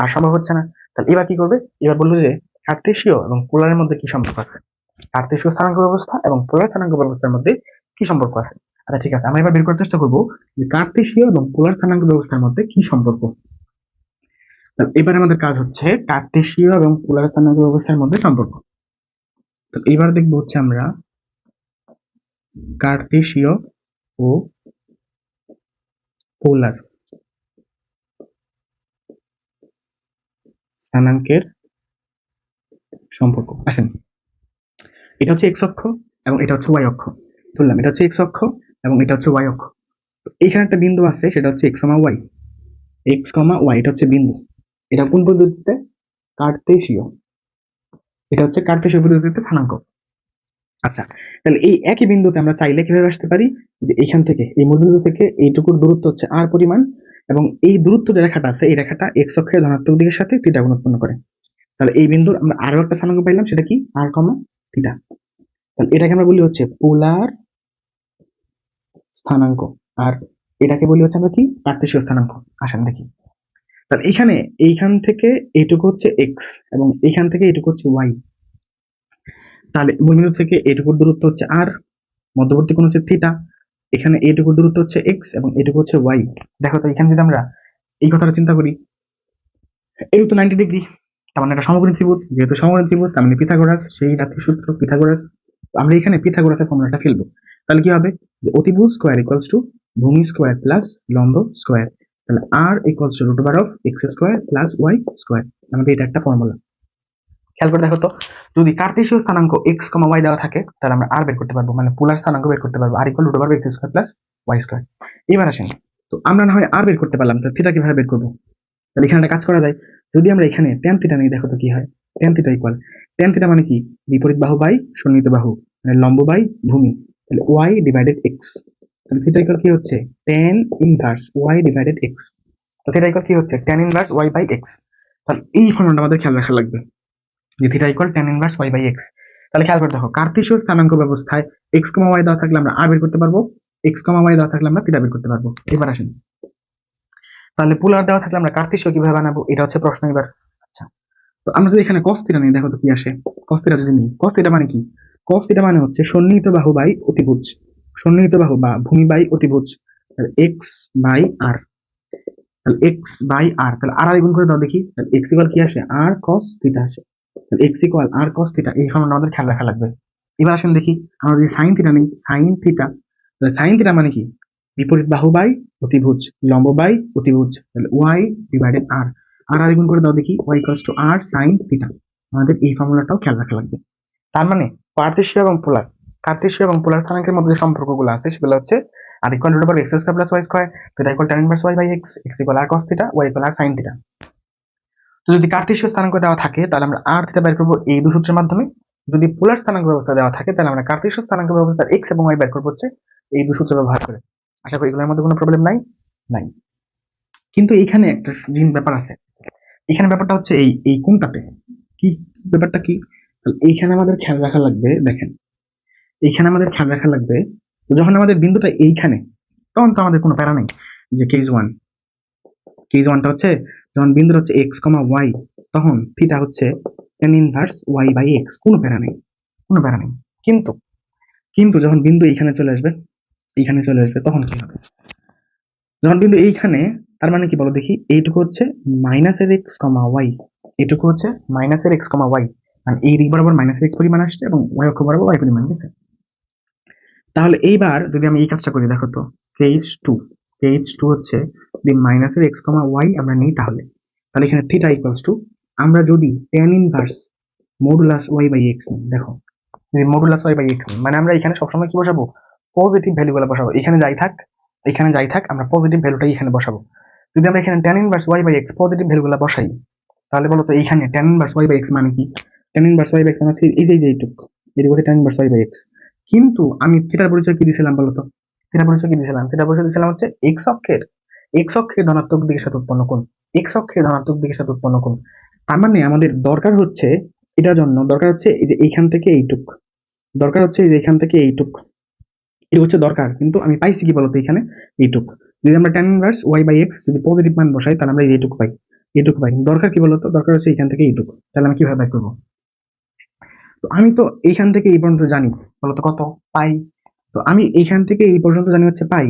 আর সম্ভব হচ্ছে না। তাহলে এবার কি করবে, এবার বললো যে কার্তেশীয় এবং পোলারের মধ্যে কি সম্পর্ক আছে, কার্তেশীয় স্থানাঙ্ক ব্যবস্থা এবং পোলার স্থানাঙ্ক ব্যবস্থার মধ্যে কি সম্পর্ক আছে। আচ্ছা ঠিক আছে, আমরা এবার বের করার চেষ্টা করবো যে কার্তেশীয় এবং পোলার স্থানাঙ্ক ব্যবস্থার মধ্যে কি সম্পর্ক। এবার আমাদের কাজ হচ্ছে কার্তেশীয় এবং পোলার স্থানাঙ্ক ব্যবস্থার মধ্যে সম্পর্ক। তো এবার দেখবো হচ্ছে আমরা কার্তেশীয় ও পোলার স্থানাঙ্কের সম্পর্ক। আসেন, এটা হচ্ছে এক্স অক্ষ এবং এটা হচ্ছে ওয়াই অক্ষ, ধরলাম এটা হচ্ছে এক্স অক্ষ এবং এটা হচ্ছে ওয়াই অক্ষ। তো এখানে একটা বিন্দু আছে, সেটা হচ্ছে x comma Y, x comma Y, এটা হচ্ছে বিন্দু। এটা কোন পদ্ধতিতে, কার্তেশীয়, এটা হচ্ছে কার্তেশীয় পদ্ধতিতে স্থানাঙ্ক। আচ্ছা, তাহলে এই একই বিন্দুতে আমরা চাইলে কিভাবে আসতে পারি, যে এখান থেকে এই মূলবিন্দু থেকে এইটুকুর দূরত্ব হচ্ছে আর পরিমাণ, এবং এই দূরত্ব যে রেখাটা আছে এই রেখাটা এক্স অক্ষের ধনাত্মক দিকের সাথে থিটা কোণ উৎপন্ন করে। তাহলে এই বিন্দুর আমরা আরো একটা স্থানাঙ্ক পাইলাম, সেটা কি, আর কমা থিটা। তাহলে এটাকে আমরা বলি হচ্ছে পোলার স্থানাঙ্ক, আর এটাকে বলি হচ্ছে আমরা কি, কার্তেশীয় স্থানাঙ্ক। আসেন দেখি, তাহলে এখানে এইখান থেকে এইটুকু হচ্ছে এক্স এবং এখান থেকে এইটুকু হচ্ছে ওয়াই। তাহলে মূলবিন্দু থেকে এইটুকুর দূরত্ব হচ্ছে আর, মধ্যবর্তী কোণ হচ্ছে থিটা, এখানে এইটুকু দূরত্ব হচ্ছে এক্স এবং এইটুকু হচ্ছে ওয়াই। দেখো তো এখানে যদি আমরা এই কথাটা চিন্তা করি, এই তো 90 ডিগ্রি, তার মানে এটা সমকোণী ত্রিভুজ, যেহেতু সমকোণী ত্রিভুজ তার মানে পিথাগোরাস, সেই জাতীয় সূত্র পিথাগোরাস। আমরা এখানে পিথাগোরাসের ফর্মুলাটা ফেলবো। তাহলে কি হবে, যে অতিভুজ স্কোয়ার ইকুয়ালস টু ভূমি স্কোয়ার প্লাস লম্ব স্কোয়ার। তাহলে r equals to root over of x square plus y square. আমাদের এটা একটা ফর্মুলা। খেয়াল করে দেখো তো, যদি কার্তেশীয় স্থানাঙ্ক এক্স কমা ওয়াই দেওয়া থাকে তাহলে আমরা আর বের করতে পারবো, মানে পোলার স্থানাঙ্ক বের করতে পারবো, r equal root over x square plus y square. এবার আসেন, তো আমরা না হয় আর বের করতে পারলাম, তো থিটা কিভাবে বের করবো। তাহলে এখানে একটা কাজ করা যায়, যদি আমরা এখানে ট্যান থিটা নিই, দেখো তো কি হয়। Tan theta equal, tan theta মানে কি, বিপরীত বাহু বাই সন্নিহিত বাহু, মানে লম্ব বাই ভূমি। তাহলে ওয়াই ডিভাইডেড এক্স, তাহলে থিটা ইকুয়াল কি হচ্ছে tan inverse y divided x। তো থিটা ইকুয়াল কি হচ্ছে tan inverse y by x। তাহলে এই ফর্মুলাটা আমাদের খেয়াল রাখা লাগবে যে theta equal tan inverse y by x। তাহলে খেয়াল করে দেখো কার্তেশীয় স্থানাঙ্ক ব্যবস্থায় x, y দেওয়া থাকলে আমরা r বের করতে পারবো, x, y দেওয়া থাকলে আমরা থিটা বের করতে পারবো। এবার আসেন, তাহলে পোলার দেওয়া থাকলে আমরা কার্তেশীয় কিভাবে বানাবো, এটা হচ্ছে প্রশ্ন এবার। আচ্ছা, তো আমরা যদি এখানে cos থিটা নিই, দেখো তো কি আসে। cos থিটা যদি নিই, cos থিটা মানে কি? cos থিটা মানে হচ্ছে সন্নিহিত বাহু বাই অতিভুজ, সন্নিহিত বাহু বা ভূমি বাই অতিভুজ, x বাই r। তাহলে x বাই r, তাহলে r গুণ করে দাও দেখি, তাহলে x ইকুয়াল কি আসে r cos থিটা আসে। তাহলে x equal r cos theta, এই ফর্মুলা আমাদের খেয়াল রাখা লাগবে। এবার আসেন দেখি, আমরা যদি sin থিটা নিই, sin থিটা, তাহলে sin থিটা মানে কি? বিপরীত বাহু বাই অতিভুজ, লম্ব বাই অতিভুজ, তাহলে y ডিভাইডেড r। আর গুণ করে দাও দেখি, y equals to r sin theta. আমাদের এই ফর্মুলাটাও খেয়াল রাখা লাগবে। তার মানে কার্তেশীয় এবং পোলার, কার্তেশীয় এবং পোলার স্থানাঙ্কের মধ্যে যে সম্পর্কগুলো আছে সেগুলো হচ্ছে r equal root over x square plus y square, theta equal tan inverse y by x, x equal r cos theta, y equal r sin theta. তো যদি কার্তেশীয় স্থানাঙ্ক দেওয়া থাকে তাহলে আমরা r থিটা বের করব এই দুই সূত্রের মাধ্যমে। যদি পোলার স্থানাঙ্ক ব্যবস্থা দেওয়া থাকে তাহলে আমরা কার্তেশীয় স্থানাঙ্ক ব্যবস্থার x এবং y বের করব হচ্ছে এই দুই সূত্র ব্যবহার করে। আশা করি এগুলোর মধ্যে কোনো প্রবলেম নাই। নাই, কিন্তু এইখানে একটা ব্যাপার আছে। এখানে ব্যাপারটা হচ্ছে এই এই কোণটাতে কি ব্যাপারটা কি, তাহলে এইখানে আমাদের খেয়াল রাখা লাগবে। দেখেন, এইখানে আমাদের খেয়াল রাখা লাগবে, যখন আমাদের বিন্দুটা এইখানে, তখন তো আমাদের কোনো প্যারা নেই যে কেস ওয়ান, কেস ওয়ানটা হচ্ছে যখন বিন্দুটা হচ্ছে এক্স কমা ওয়াই, তখন থিটা হচ্ছে tan inverse y by x, কোনো প্যারা নেই, কোনো প্যারা নেই। কিন্তু কিন্তু যখন বিন্দু এইখানে চলে আসবে, এইখানে চলে আসবে, তখন কি হবে? যখন বিন্দু এইখানে, তার মানে কি বলো দেখি, এইটুকু হচ্ছে মাইনাসের এক্স কমা ওয়াই, এটুকু হচ্ছে মাইনাসের এক্স কমা ওয়াই, মানে এই দিক বরাবর মাইনাসের এক্স পরিমাণ আসছে এবং ওয়াই অক্ষ বরাবর ওয়াই পরিমাণ গেছে। তাহলে এইবার যদি আমি এই কাজটা করি, দেখো তো কেস টু, কেস টু হচ্ছে যদি মাইনাসের এক্স কমা ওয়াই আমরা নিই, তাহলে তাহলে এখানে থিটা ইকুয়ালস টু, আমরা যদি tan inverse modulus y by x নিই, দেখো যদি মডুলাস ওয়াই বাই এক্স নিই, মানে আমরা এখানে সবসময় কি বসাবো? পজিটিভ ভ্যালুগুলো বসাবো। এখানে যাই থাক, এখানে যাই থাক, আমরা পজিটিভ ভ্যালুটাই এখানে বসাবো। যদি আমরা এখানে tan inverse y by x positive ভ্যালুগুলো বসাই, তাহলে বলো তো এইখানে tan inverse y by x মানে কি? tan inverse y by x মানে হচ্ছে এই যে এইটুক, এটুকু হচ্ছে tan inverse y by x. কিন্তু আমি থিটার পরিচয় কি দিয়েছিলাম বলতো? থিটার পরিচয় কি দিয়েছিলাম? থিটার পরিচয় দিয়েছিলাম হচ্ছে এক্স অক্ষের ধনাত্মক দিকের সাথে উৎপন্ন কোণ, এক্স অক্ষের ধনাত্মক দিকের সাথে উৎপন্ন কোণ। তার মানে আমাদের দরকার হচ্ছে, এটার জন্য দরকার হচ্ছে এই যে এইখান থেকে এইটুক, দরকার হচ্ছে এই যে এখান থেকে এইটুক, এটা হচ্ছে দরকার। কিন্তু আমি পাইছি কি বলতো এখানে এইটুক। যদি আমরা tan inverse y by x যদি পজিটিভ মান বসাই, তাহলে আমরা এইটুক পাই, এইটুক পাই। দরকার কি বলতো? দরকার হচ্ছে এখান থেকে এইটুক। তাহলে আমি কিভাবে বের করবো? তো আমি তো এইখান থেকে এই পর্যন্ত জানি, বলতো কত? পাই। তো আমি এইখান থেকে এই পর্যন্ত জানি হচ্ছে পাই,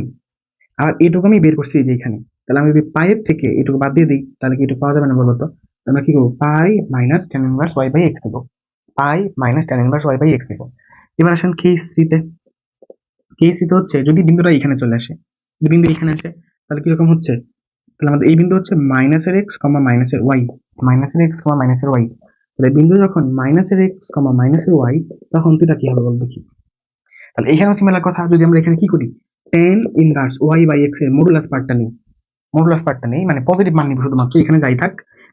আর এইটুকু আমি বের করছি এই যে এখানে। তাহলে আমি যদি পাইয়ের থেকে এটুকু বাদ দিয়ে দিই, তাহলে কি এটুকু পাওয়া যাবে না বলতো? আমরা কি করবো? Pi minus tan inverse y by x নেবো, pi minus tan inverse y by x নেবো। এবার আসেন কেস থ্রিতে। কেস থ্রিতে হচ্ছে যদি বিন্দুটা এখানে চলে আসে, যদি বিন্দু এখানে আসে, তাহলে কিরকম হচ্ছে? তাহলে আমাদের এই বিন্দু হচ্ছে মাইনাসের এক্স কমা মাইনাসের ওয়াই, মাইনাসের এক্স কমা মাইনাসের ওয়াই। তাহলে বিন্দু যখন মাইনাসের এক্স কমা মাইনাসের ওয়াই, তখন থিটা কি হবে বল দেখি? তাহলে এখানেও সিমিলার কথা, যদি আমরা এখানে কি করি, tan inverse y by x এর মডুলাস পার্টটা নিই, মডুলাস পার্টটা নেই, মানে পজিটিভ মান নিব শুধুমাত্র, এখানে যাই থাক,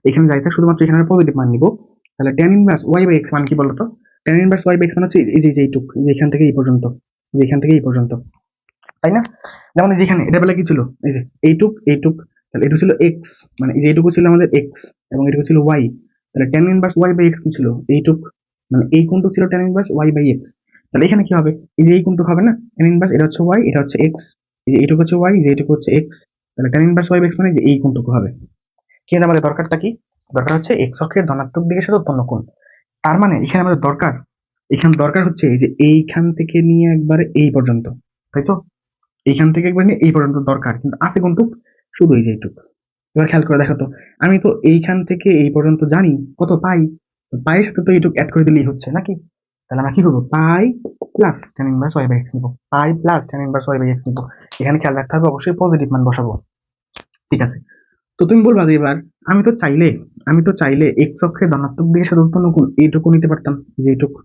এখানে যাই থাক, শুধুমাত্র এখানে পজিটিভ মান নিব। তাহলে tan inverse y by x মান কি বলতো? tan inverse y by x মানে হচ্ছে এই যে এইটুক, এই যে এখান থেকে এই পর্যন্ত, যে এখান থেকে এই পর্যন্ত, তাই না? যেমন এই যে এখানে এটা বেলা কি ছিল, এই যে এইটুক এইটুক, তাহলে এটা ছিল এক্স, মানে এই যে এইটুকু ছিল আমাদের এক্স এবং এটুকু ছিল ওয়াই। তাহলে tan inverse y by x কি ছিল? এইটুক, মানে এই কোণটুক ছিল tan inverse y by x. তাহলে এখানে কি হবে? এই যে এই কোণটুক হবে না, tan ইনভার্স, এটা হচ্ছে ওয়াই, এটা হচ্ছে এক্স, এই যে এইটুকু হচ্ছে ওয়াই, যে এইটুকু হচ্ছে এক্স। তাহলে tan inverse y by x মানে যে এই কোণটুকু হবে। কিন্তু আমাদের দরকারটা কি? দরকার হচ্ছে এক্স অক্ষের ধনাত্মক দিকের সাথে উৎপন্ন কোণ। তার মানে এখানে আমাদের দরকার, এখানে দরকার হচ্ছে এই যে এইখান থেকে নিয়ে একবারে এই পর্যন্ত, তাই তো? এইখান থেকে একবার নিয়ে এই পর্যন্ত দরকার, কিন্তু আছে কোনটুক? শুধু এই যে এইটুক। এবার খেয়াল করে দেখো তো, আমি তো এইখান থেকে এই পর্যন্ত জানি কত পাই, পায়ের সাথে তো এইটুক অ্যাড করে দিলেই হচ্ছে নাকি? তাহলে আমরা কি করবো? Pi plus tan inverse y by x নিবো, pi plus tan inverse y by x নিবো। এখানে খেয়াল রাখতে হবে অবশ্যই পজিটিভ মান বসাবো। ঠিক আছে, তো তুমি বলবা যে এবার আমি তো চাইলে, আমি তো চাইলে এক্স অক্ষের ধনাত্মক দিকের সাথে উৎপন্ন কোণ এইটুকু নিতে পারতাম, যে এইটুকু।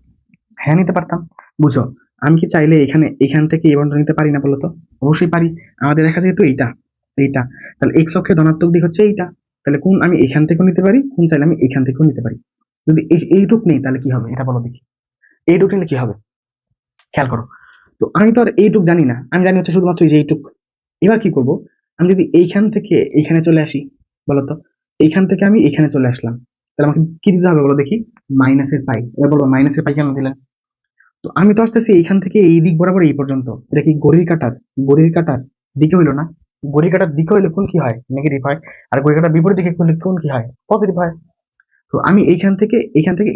হ্যাঁ নিতে পারতাম। বুঝো, আমি কি চাইলে এখানে এখান থেকে এই বন্ধ নিতে পারি না বলতো? অবশ্যই পারি। আমাদের দেখা যেহেতু এইটা, এইটা, তাহলে এক্স অক্ষের ধনাত্মক দিক হচ্ছে এইটা। তাহলে কোন আমি এখান থেকেও নিতে পারি, কোন চাইলে আমি এখান থেকেও নিতে পারি। যদি এইটুক নেই তাহলে কি হবে এটা বলো দেখি, এইটুক নিলে কি হবে? খেয়াল করো। তো তো আমি তো আর এইটুক জানি না, আমি জানি হচ্ছে শুধুমাত্র এই যে এইটুক। এবার কি করব, আমি যদি এইখান থেকে এইখানে চলে আসি, বলতো এইখান থেকে আমি এখানে চলে আসলাম, তাহলে আমাকে কি দিতে হবে বলো দেখি? মাইনাসের পাই। এবার বলবো মাইনাসের পাই কেন দিলেন? তো আমি তো আসতেছি এইখান থেকে এই দিক বরাবর এই পর্যন্ত, এটা কি ঘড়ির কাটার দিকে হইলো না? ঘড়ির কাটার দিকে হইলে কোন কি হয়? নেগেটিভ হয়। আর ঘড়ির কাটার বিপরীত দিকে হইলে কোন কি হয়? পজিটিভ হয়। তো আমি এইখান থেকে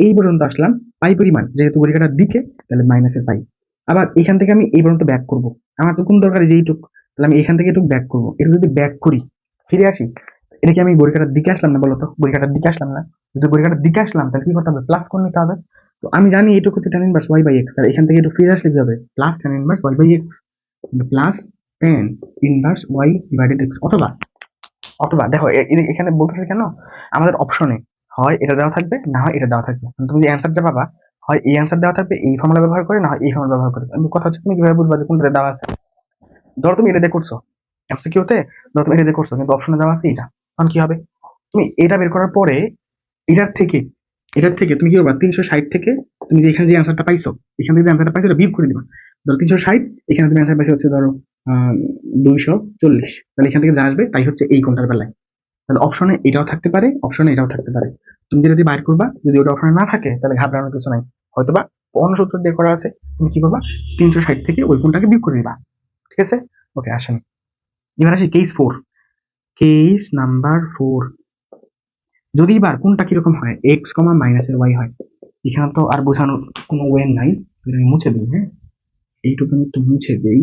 এই পর্যন্ত আসলাম পাই পরিমাণ, যেহেতু ঘড়ির কাটার দিকে, তাহলে মাইনাসের পাই। আবার এখান থেকে আমি এই পর্যন্ত ব্যাক করব, আমার তো কোন দরকার যে এইটুক, তাহলে আমি এখান থেকে একটু ব্যাক করবো, এটা যদি ব্যাক করি ফিরে আসি, এটা কি আমি ঘড়ির কাটার দিকে আসলাম না? বলতো ঘড়ির কাটার দিকে আসলাম না? যদি ঘড়ির কাটার দিকে আসলাম তাহলে কি করতে হবে? প্লাস করে নিতে হবে। তো আমি জানি এইটুকু হচ্ছে tan inverse y by x, আর এখান থেকে একটু ফিরে আসলে কি হবে? Plus tan inverse y by x, plus tan inverse y divided x. অথবা অথবা দেখো এখানে বলতেছে কেন, আমাদের অপশনে হয় এটা দেওয়া থাকবে, না হয় এটা দেওয়া থাকবে। তুমি যে অ্যান্সার যা পাবা, হয় এই অ্যান্সার দেওয়া থাকবে এই ফর্মুলা ব্যবহার করে, না হয় এই ফর্মুলা ব্যবহার করে। কথা হচ্ছে তুমি কিভাবে বুঝবা যে কোনটা দেওয়া আছে? ধরো তুমি এটা দিয়ে করছো এমসিকিউতে, ধরো তুমি এটা দিয়ে করছো কিন্তু অপশনে দেওয়া আছে এটা, তখন কি হবে? তুমি এটা বের করার পরে এটার থেকে এটার থেকে তুমি কি করবা? 360 থেকে তুমি যে এখানে যে অ্যান্সারটা পাইছো, এখান থেকে যে অ্যান্সারটা পাইছো এটা বিয়োগ করে দিবা। ধরো 360, এখানে তুমি অ্যান্সার পাইছো হচ্ছে ধরো 240, তাহলে এখান থেকে যা আসবে তাই হচ্ছে এই কোনটার বেলায়। তাহলে অপশনে এটাও থাকতে পারে, অপশনে এটাও থাকতে পারে। তুমি যেটা দিয়ে বাইর করবা, যদি ওটা অপশনে না থাকে তাহলে ঘাবড়ানোর কিছু নাই। হয়তোবা অন্য সূত্র দিয়ে করা আছে, তুমি কি করবা? 360 থেকে ওই কোনটাকে বিয়োগ করে দিবা। ঠিক আছে? ওকে, আসেন এবার আসি কেস নাম্বার 4। যদি এবার কোনটা কিরকম হয়, এক্স কমা মাইনাসের ওয়াই হয়, এখানে তো আর বোঝানোর কোনো ওয়ে নাই। এটা আমি মুছে দিই, হ্যাঁ, এইটুকু আমি একটু মুছে দিই।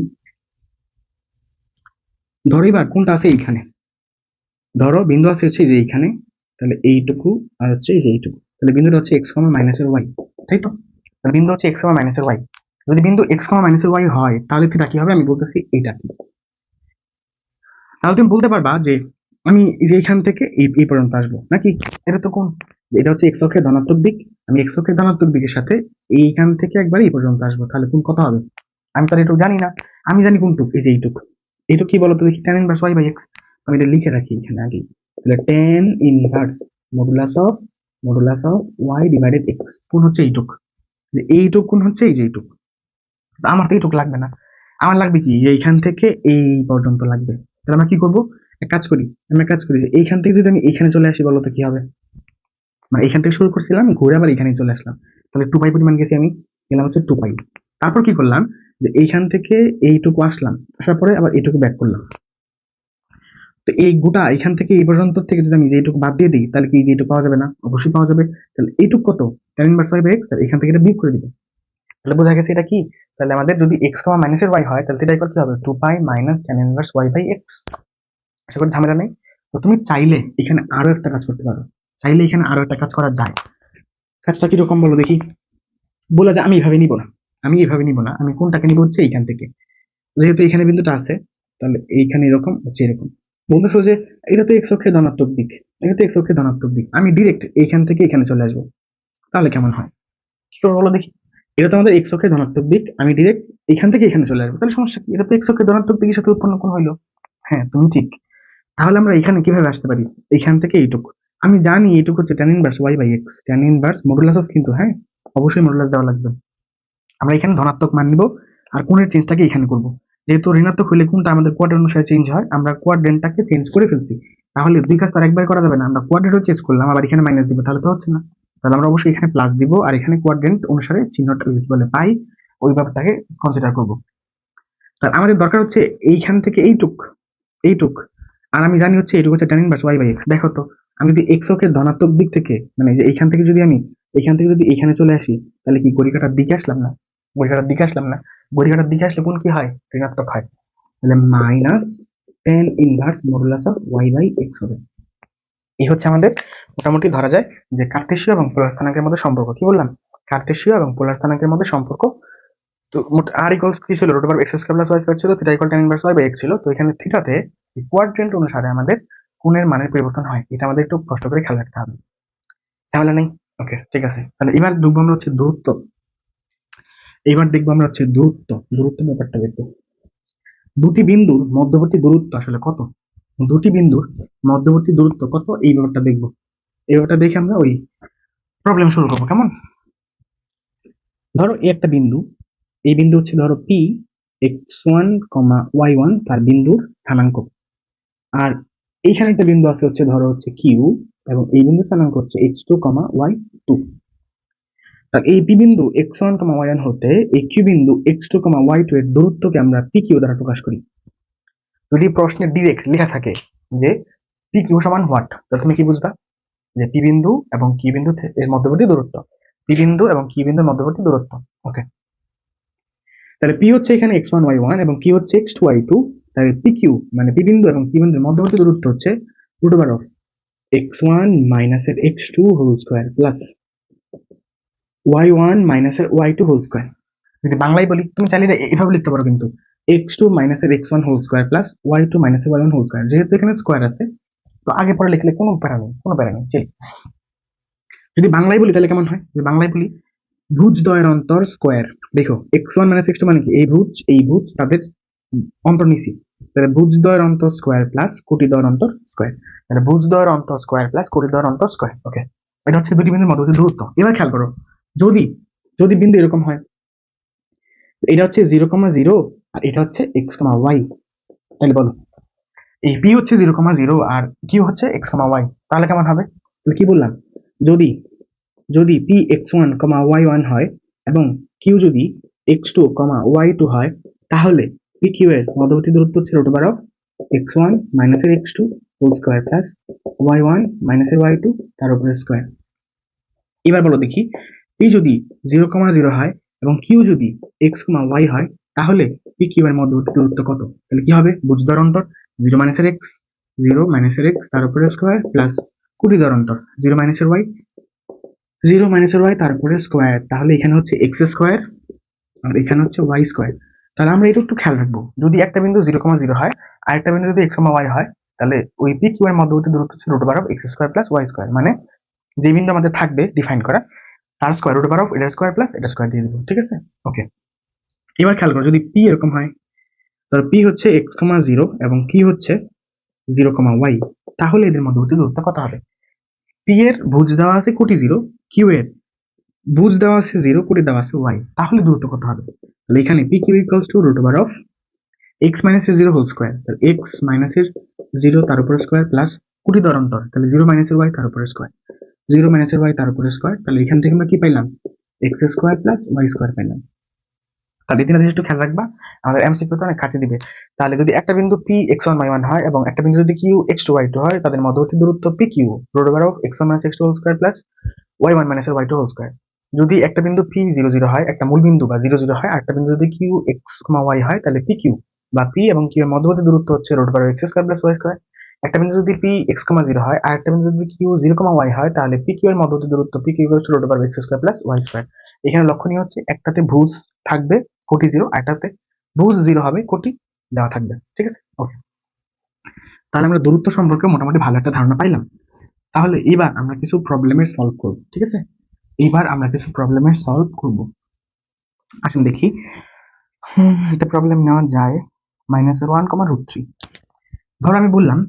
ধরো এবার কোনটা আছে এইখানে, ধরো বিন্দু আছে হচ্ছে এই যে এইখানে, তাহলে এইটুকু আর হচ্ছে এই যে এইটুকু, তাহলে বিন্দুটা হচ্ছে এক্স কমা মাইনাসের ওয়াই, তাই তো? তাহলে বিন্দু হচ্ছে এক্স কমা মাইনাসের ওয়াই। যদি বিন্দু এক্স কমা মাইনাসের ওয়াই হয় তাহলে থিটা কি হবে? আমি বলতেছি এটা কি। তাহলে তুমি বলতে পারবা যে আমি এই যে এখান থেকে এই পর্যন্ত আসবো নাকি? এটা তো কোন, এটা হচ্ছে এক্স অক্ষের ধনাত্মক দিক, আমি এক্স অক্ষের ধনাত্মক দিকের সাথে এইখান থেকে একবার এই পর্যন্ত আসবো, তাহলে কোন কত হবে? আমি তো আর এটুকু জানি না, আমি জানি কোনটুক, এই যে এইটুক। এইটুক কি বলতো দেখি? tan inverse y by x। আমি এটা লিখে রাখি এখানে আগে, তাহলে tan inverse modulus of y divided x কোন হচ্ছে এইটুক। যে এইটুক কোন হচ্ছে এই যে এইটুক। তো আমার তো এইটুক লাগবে না, আমার লাগবে কি? এইখান থেকে এই পর্যন্ত লাগবে। তাহলে আমরা কি করবো? এক কাজ করি যে এইখান থেকে যদি আমি এইখানে চলে আসি, বলতো কি হবে? মানে এইখান থেকে শুরু করছিলাম, ঘুরে আবার এখানে চলে আসলাম, তাহলে 2 পাই পরিমাণ গেছি, আমি গেলাম হচ্ছে 2 পাই। তারপর কি করলাম, যে এইখান থেকে এইটুকু আসলাম, আসার পরে আবার এইটুকু ব্যাক করলাম। তো এই গোটা এখান থেকে এই পর্যন্ত থেকে যদি আমি এইটুকু বাদ দিয়ে দিই, তাহলে কি এইটুকু পাওয়া যাবে না? অবশ্যই পাওয়া যাবে। তাহলে এইটুকু কত? tan inverse y by x, তাহলে এখান থেকে এটা বিয়োগ করে দিব। তাহলে বোঝা গেছে এটা কি? তাহলে আমাদের যদি x কমা মাইনাসের y হয় তাহলে এটা ইকুয়াল কি হবে? 2 pi minus tan inverse y by x। আশা করি ঝামেলা নেই। তো তুমি চাইলে এখানে আরো একটা কাজ করতে পারো, চাইলে এখানে আরো একটা কাজ করা যায়। কাজটা কিরকম বলো দেখি? বলে যে আমি এভাবে নিব না, আমি কোনটাকে নিব হচ্ছে এইখান থেকে, যেহেতু এখানে বিন্দুটা আছে, তাহলে এইখানে এরকম হচ্ছে এরকম। বলতেছো যে এটা তো এক্স অক্ষের ধনাত্মক দিক, আমি ডিরেক্ট এইখান থেকে এখানে চলে আসবো, তাহলে কেমন হয়? কি করবো বলো দেখি? এটা তো আমাদের এক্স অক্ষের ধনাত্মক দিক, আমি ডিরেক্ট এখান থেকে এখানে চলে আসবো, তাহলে সমস্যা কি? এটা তো এক্স অক্ষের ধনাত্মক দিকের সাথে উৎপন্ন কোণ হইলো। হ্যাঁ, তুমি ঠিক। তাহলে আমরা এখানে কিভাবে আসতে পারি? এখান থেকে এইটুকু, আমি জানি এইটুকু হচ্ছে tan inverse y by x, tan inverse modulus of, কিন্তু হ্যাঁ অবশ্যই মডুলাস দেওয়া লাগবে। আমরা এখানে ধনাত্মক মান নিব, আর কোণের চেঞ্জটাকে এখানে করব। যেহেতু ঋণাত্মক হলে কোনটা আমাদের কোয়াড্রেন্ট অনুসারে চেঞ্জ হয়, আমরা কোয়াড্রেন্টটাকে চেঞ্জ করে ফেলছি। তাহলে দুই কাজ তার একবার করা যাবে না, আমরা কোয়াড্রেন্টও চেঞ্জ করলাম আবার এখানে মাইনাস দিব, তাহলে তো হচ্ছে না। তাহলে আমরা অবশ্যই এখানে প্লাস দিব, আর এখানে কোয়াড্রেন্ট অনুসারে চিহ্নটা বলে পাই, ওই ব্যাপারটাকে কনসিডার করব। তাহলে আমাদের দরকার হচ্ছে এইখান থেকে এইটুক, আর আমি জানি হচ্ছে এইটুক হচ্ছে tan inverse y by x। দেখো তো, আমি যদি x অক্ষের ধনাত্মক দিক থেকে, মানে যে এইখান থেকে যদি আমি এখানে চলে আসি, তাহলে কি ঘড়ি কাঁটার দিকে আসলাম না? ঘড়ি কাঁটার দিকে আসলে কোন কি হয়? ঋণাত্মক হয়। তাহলে minus tan inverse modulus of y by x হবে। এই হচ্ছে আমাদের মোটামুটি ধরা যায় যে কার্তেশীয় এবং পোলার স্থানাঙ্কের মধ্যে সম্পর্ক। কি বললাম? কার্তেশীয় এবং পোলার স্থানাঙ্কের মধ্যে সম্পর্ক। তো মোট আর ইকুয়ালস কি ছিল? Root over x square plus y square ছিল, theta equal tan inverse y by x ছিল। তো এখানে থিটাতে কোয়াড্রেন্ট অনুসারে আমাদের কোণের মানের পরিবর্তন হয়, এটা আমাদের একটু কষ্ট করে খেয়াল রাখতে হবে। তাহলে নেই, ওকে ঠিক আছে। তাহলে এবার দেখবো আমরা হচ্ছে দূরত্ব। দূরত্ব ব্যাপারটা দেখবো। দুটি বিন্দুর মধ্যবর্তী দূরত্ব আসলে কত? দুটি বিন্দুর মধ্যবর্তী দূরত্ব কত, এই ব্যাপারটা দেখবো। এই ব্যাপারটা দেখে আমরা ওই প্রবলেম শুরু করবো, কেমন? ধরো এই একটা বিন্দু, এই বিন্দু হচ্ছে ধরো পি, x1, y1 তার বিন্দুর স্থানাঙ্ক। আর এইখানে একটা বিন্দু আছে হচ্ছে ধরো হচ্ছে কিউ, এবং এই বিন্দু স্থানাঙ্ক হচ্ছে x2, y2। তার এই পি বিন্দু x1, y1 হতে এই কিউ বিন্দু x2, y2 এর দূরত্বকে আমরা pq দ্বারা প্রকাশ করি। যদি প্রশ্নে ডিরেক্ট লেখা থাকে যে pq সমান হোয়াট, তাহলে তুমি কি বুঝবা যে পি বিন্দু এবং কিউ বিন্দু এর মধ্যবর্তী দূরত্ব, পি বিন্দু এবং কিউ বিন্দুর মধ্যবর্তী দূরত্ব। ওকে, তাহলে পি হচ্ছে এখানে x1, y1 এবং কিউ হচ্ছে x2, y2। তাহলে pq মানে পি বিন্দু এবং কিউ বিন্দুর মধ্যবর্তী দূরত্ব হচ্ছে √of x1 মাইনাস এর x2 whole square plus y1 minus এর y2 হোল স্কয়ার। যদি বাংলায় বলি তুমি চাইলে এভাবে লিখতে পারো, কিন্তু x2 মাইনাস এর x1 whole square plus y2 minus এর y1 হোল স্কয়ার। যেহেতু এখানে স্কয়ার আছে তো আগে পরে লিখলে কোনো প্যারা নেই, কোনো প্যারা নেই। যদি বাংলায় বলি তাহলে কেমন হয়, যদি বাংলায় বলি ভুজ দ্বয়ের অন্তর স্কয়ার। দেখো x1 মাইনাস x2 মানে কি, এই ভুজ তাদের অন্তর নিছি, তাহলে ভুজ দ্বয়ের অন্তর স্কয়ার প্লাস কোটি দ্বয়ের অন্তর স্কয়ার। তাহলে ভুজ দ্বয়ের অন্তর স্কয়ার প্লাস কোটি দ্বয়ের অন্তর স্কয়ার। ওকে, এটা হচ্ছে দুটি বিন্দুর মধ্যবর্তী দূরত্ব। এবার খেয়াল করো, যদি যদি বিন্দু এরকম হয়, এটা হচ্ছে 0,0 আর এটা হচ্ছে x, y, তাহলে বলো এই p হচ্ছে 0,0 আর q হচ্ছে x, y, তাহলে কেমন হবে? তাহলে কি বললাম, যদি যদি p x1, y1 হয় এবং q যদি x2, y2 হয়, তাহলে pq এর মধ্যবর্তী দূরত্ব হচ্ছে √of x1 মাইনাস এর x2 whole square plus y1 minus এর y2 তার উপরে স্কয়ার। এবার বলো দেখি, p যদি 0,0 হয় এবং q যদি x, y হয়, তাহলে pq এর মধ্যবর্তী দূরত্ব কত? তাহলে কি হবে? ভুজ দ্বয়ের অন্তর 0 মাইনাস এর x, 0 মাইনাস এর x তার উপরে স্কয়ার প্লাস কোটি দ্বয়ের অন্তর 0 মাইনাস এর y, 0 মাইনাস এর y তার উপরে স্কয়ার। তাহলে এখানে হচ্ছে x স্কয়ার আর এখানে হচ্ছে y স্কয়ার। তাহলে আমরা এটা একটু খেয়াল রাখবো, যদি একটা বিন্দু 0,0 হয় আর একটা বিন্দু যদি x, y হয়, তাহলে ওই pq এর মধ্যবর্তী দূরত্ব হচ্ছে √of x square plus y square. মানে যে বিন্দু আমাদের থাকবে ডিফাইন করা তার স্কয়ার √of এটা স্কয়ার প্লাস এটা স্কয়ার দিয়ে দেবো, ঠিক আছে? ওকে, এবার খেয়াল করো, যদি p এরকম হয়, তাহলে p হচ্ছে x, 0 এবং q হচ্ছে 0, y, তাহলে এদের মধ্যবর্তী দূরত্ব কত হবে? p এর ভুজ দেওয়া আছে কোটি 0, q এর ভুজ দেওয়া আছে 0, কোটি দেওয়া আছে y, তাহলে দূরত্ব কত হবে? তাহলে এখানে pq equals to √of x minus এর 0 হোল স্কয়ার, তাহলে x মাইনাস এর 0 তার উপরে স্কয়ার প্লাস কোটি দ্বয়ের অন্তর, তাহলে 0 মাইনাস এর y তার উপরে স্কয়ার, 0 মাইনাস এর y তার উপরে স্কয়ার। তাহলে এখান থেকে আমরা কি পাইলাম? x square plus y square পাইলাম। তাহলে এই তিনটা জিনিস একটু খেয়াল রাখবা, আমাদের এমসিকিউ তে অনেক কাছে দিবে। তাহলে যদি একটা বিন্দু p x1, y1 হয় এবং একটা বিন্দু যদি q x2, y2 হয়, তাদের মধ্যবর্তী দূরত্ব pq √of x1 minus x2 whole square plus y1 minus y2 whole square. যদি একটা বিন্দু p 0,0 হয়, একটা মূল বিন্দু বা 0,0 হয়, আর একটা বিন্দু যদি q x, y হয়, তাহলে pq বা p এবং q এর মধ্যবর্তী দূরত্ব হচ্ছে √of x square plus y square. একটা বিন্দু যদি p x, 0 হয় আর একটা বিন্দু যদি q 0, y হয়, তাহলে pq এর মধ্যবর্তী দূরত্ব pq equals to √of x square plus y square. এখানে লক্ষণীয় হচ্ছে একটাতে ভুজ থাকবে কোটি 0, আরেকটাতে ভুজ 0 হবে, কোটি দেওয়া থাকবে, ঠিক আছে? ওকে, তাহলে আমরা দূরত্ব সম্পর্কে মোটামুটি ভালো একটা ধারণা পাইলাম। তাহলে এবার আমরা কিছু প্রবলেমের সলভ করব, ঠিক আছে? এবার আমরা কিছু প্রবলেমের সলভ করব। আসুন দেখি, একটা প্রবলেম নেওয়া যায় -1, ধরো আমি বললাম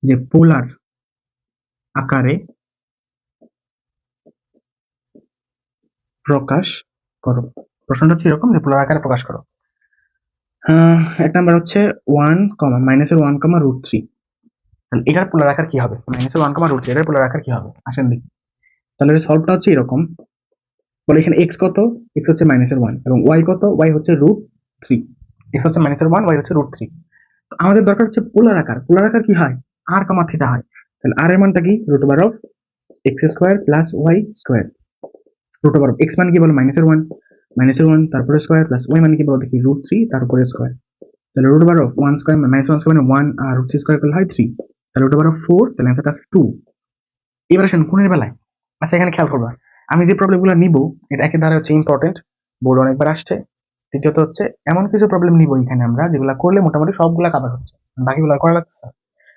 যে পোলার আকারে প্রকাশ করো। প্রশ্নটা হচ্ছে এরকম যে পোলার আকারে প্রকাশ করো। এক নাম্বার হচ্ছে 1, -1, তাহলে এটার পোলার আকার কি হবে? -1, এটার পোলার আকার কি হবে? আসেন দেখি। তাহলে সলভটা হচ্ছে এরকম, বলে এখানে x কত? x হচ্ছে -1 এবং y কত? y হচ্ছে √3। x হচ্ছে -1, y হচ্ছে √3। আমাদের দরকার হচ্ছে পোলার আকার। পোলার আকার কি হয়? r, θ হয়। তাহলে r এর মানটা কি? √of x square plus y square. √of x মানে কি বলো? -1 তারপরে স্কয়ার প্লাস y মানে কি বলো দেখি? √3 তারপরে স্কয়ার। তাহলে √of 1 স্কয়ার -1 স্কয়ার মানে 1 আর √3 স্কয়ার করলে হয় 3। তাহলে √of 4, তাহলে অ্যান্সারটা আছে 2। এবার আসেন কোণের বেলায়। আচ্ছা, এখানে খেয়াল করবা, আমি যে প্রবলেমগুলো নিব এটা একের ধারে হচ্ছে ইম্পর্টেন্ট, বোর্ড অনেকবার আসছে। দ্বিতীয়ত হচ্ছে এমন কিছু প্রবলেম নিব এখানে আমরা যেগুলো করলে মোটামুটি সবগুলা কভার হচ্ছে, বাকিগুলো করা লাগছে।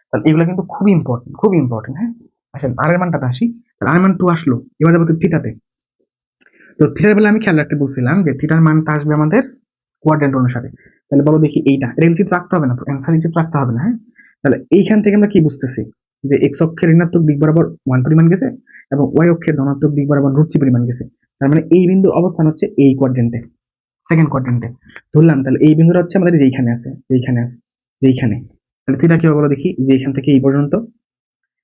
তাহলে এগুলো কিন্তু খুবই ইম্পর্টেন্ট, খুবই ইম্পর্টেন্ট। হ্যাঁ, আসেন আর এর মানটাতে আসি। তাহলে আর এর মান 2 আসলো, এবার যাবো থিটাতে। তো থিটার বেলা আমি খেয়াল রাখতে বলছিলাম যে থিটার মানটা আসবে আমাদের কোয়াড্রেন্ট অনুসারে। তাহলে বলো দেখি এটা চিত্র রাখতে হবে না, অ্যান্সার চিত্র রাখতে হবে না। হ্যাঁ, তাহলে এইখান থেকে আমরা কি বুঝতেছি যে এক্স অক্ষের ঋণাত্মক দিক বরাবর 1 পরিমাণ গেছে এবং ওয়াই অক্ষের ধনাত্মক দিক বরাবর √3 পরিমাণ গেছে। তার মানে এই বিন্দুর অবস্থান হচ্ছে এই কোয়াড্রেন্টে। সেকেন্ড কোয়াড্রেন্টে ধরলাম, তাহলে এই বিন্দুটা হচ্ছে আমাদের যেইখানে আছে, যেইখানে, তাহলে থিটা কি হবে বলো দেখি, যে এখান থেকে এই পর্যন্ত।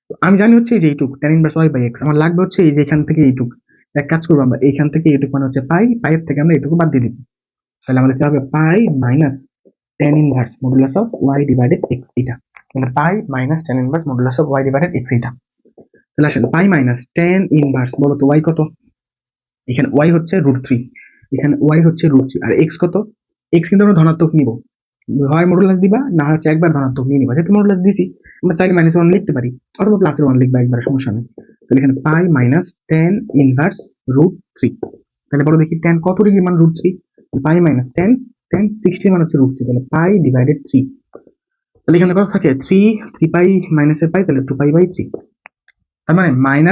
তো আমি জানি হচ্ছে এই যে এইটুক tan inverse y by x, আমার লাগবে হচ্ছে এই যে এখান থেকে এইটুক। এক কাজ করবো আমরা, এইখান থেকে এইটুক মানে হচ্ছে পাই, পাইয়ের থেকে আমরা এইটুকু বাদ দিয়ে দিব। তাহলে আমাদের কি হবে, pi minus tan inverse modulus of y divided x, এটা মানে pi minus tan inverse modulus of y divided x, এটা। তাহলে আসেন পাই মাইনাস tan ইনভার্স, বলো তো y কত, এখানে y হচ্ছে √3, এখানে y হচ্ছে √3, আর x কত, x কিন্তু আমরা ধনাত্মক নিব, হয় মডুলাস দিবা, না হচ্ছে একবার ধনাত্মক নিয়ে নিবা। যেহেতু মডুলাস দিছি, আমরা চাইলে -1 লিখতে পারি, অথবা +1 লিখবা একবার, সমস্যা নেই। তাহলে এখানে পাই মাইনাস tan ইনভার্স √3, তাহলে বলো দেখি tan কত ডিগ্রি মান √3, পাই মাইনাস tan 60 মান হচ্ছে √3, তাহলে পাই ডিভাইডেড 3। তাহলে এখানে কত থাকে, 3 পাই মাইনাসের পাই, তাহলে 2 পাই বাই 3। তার মানে -1,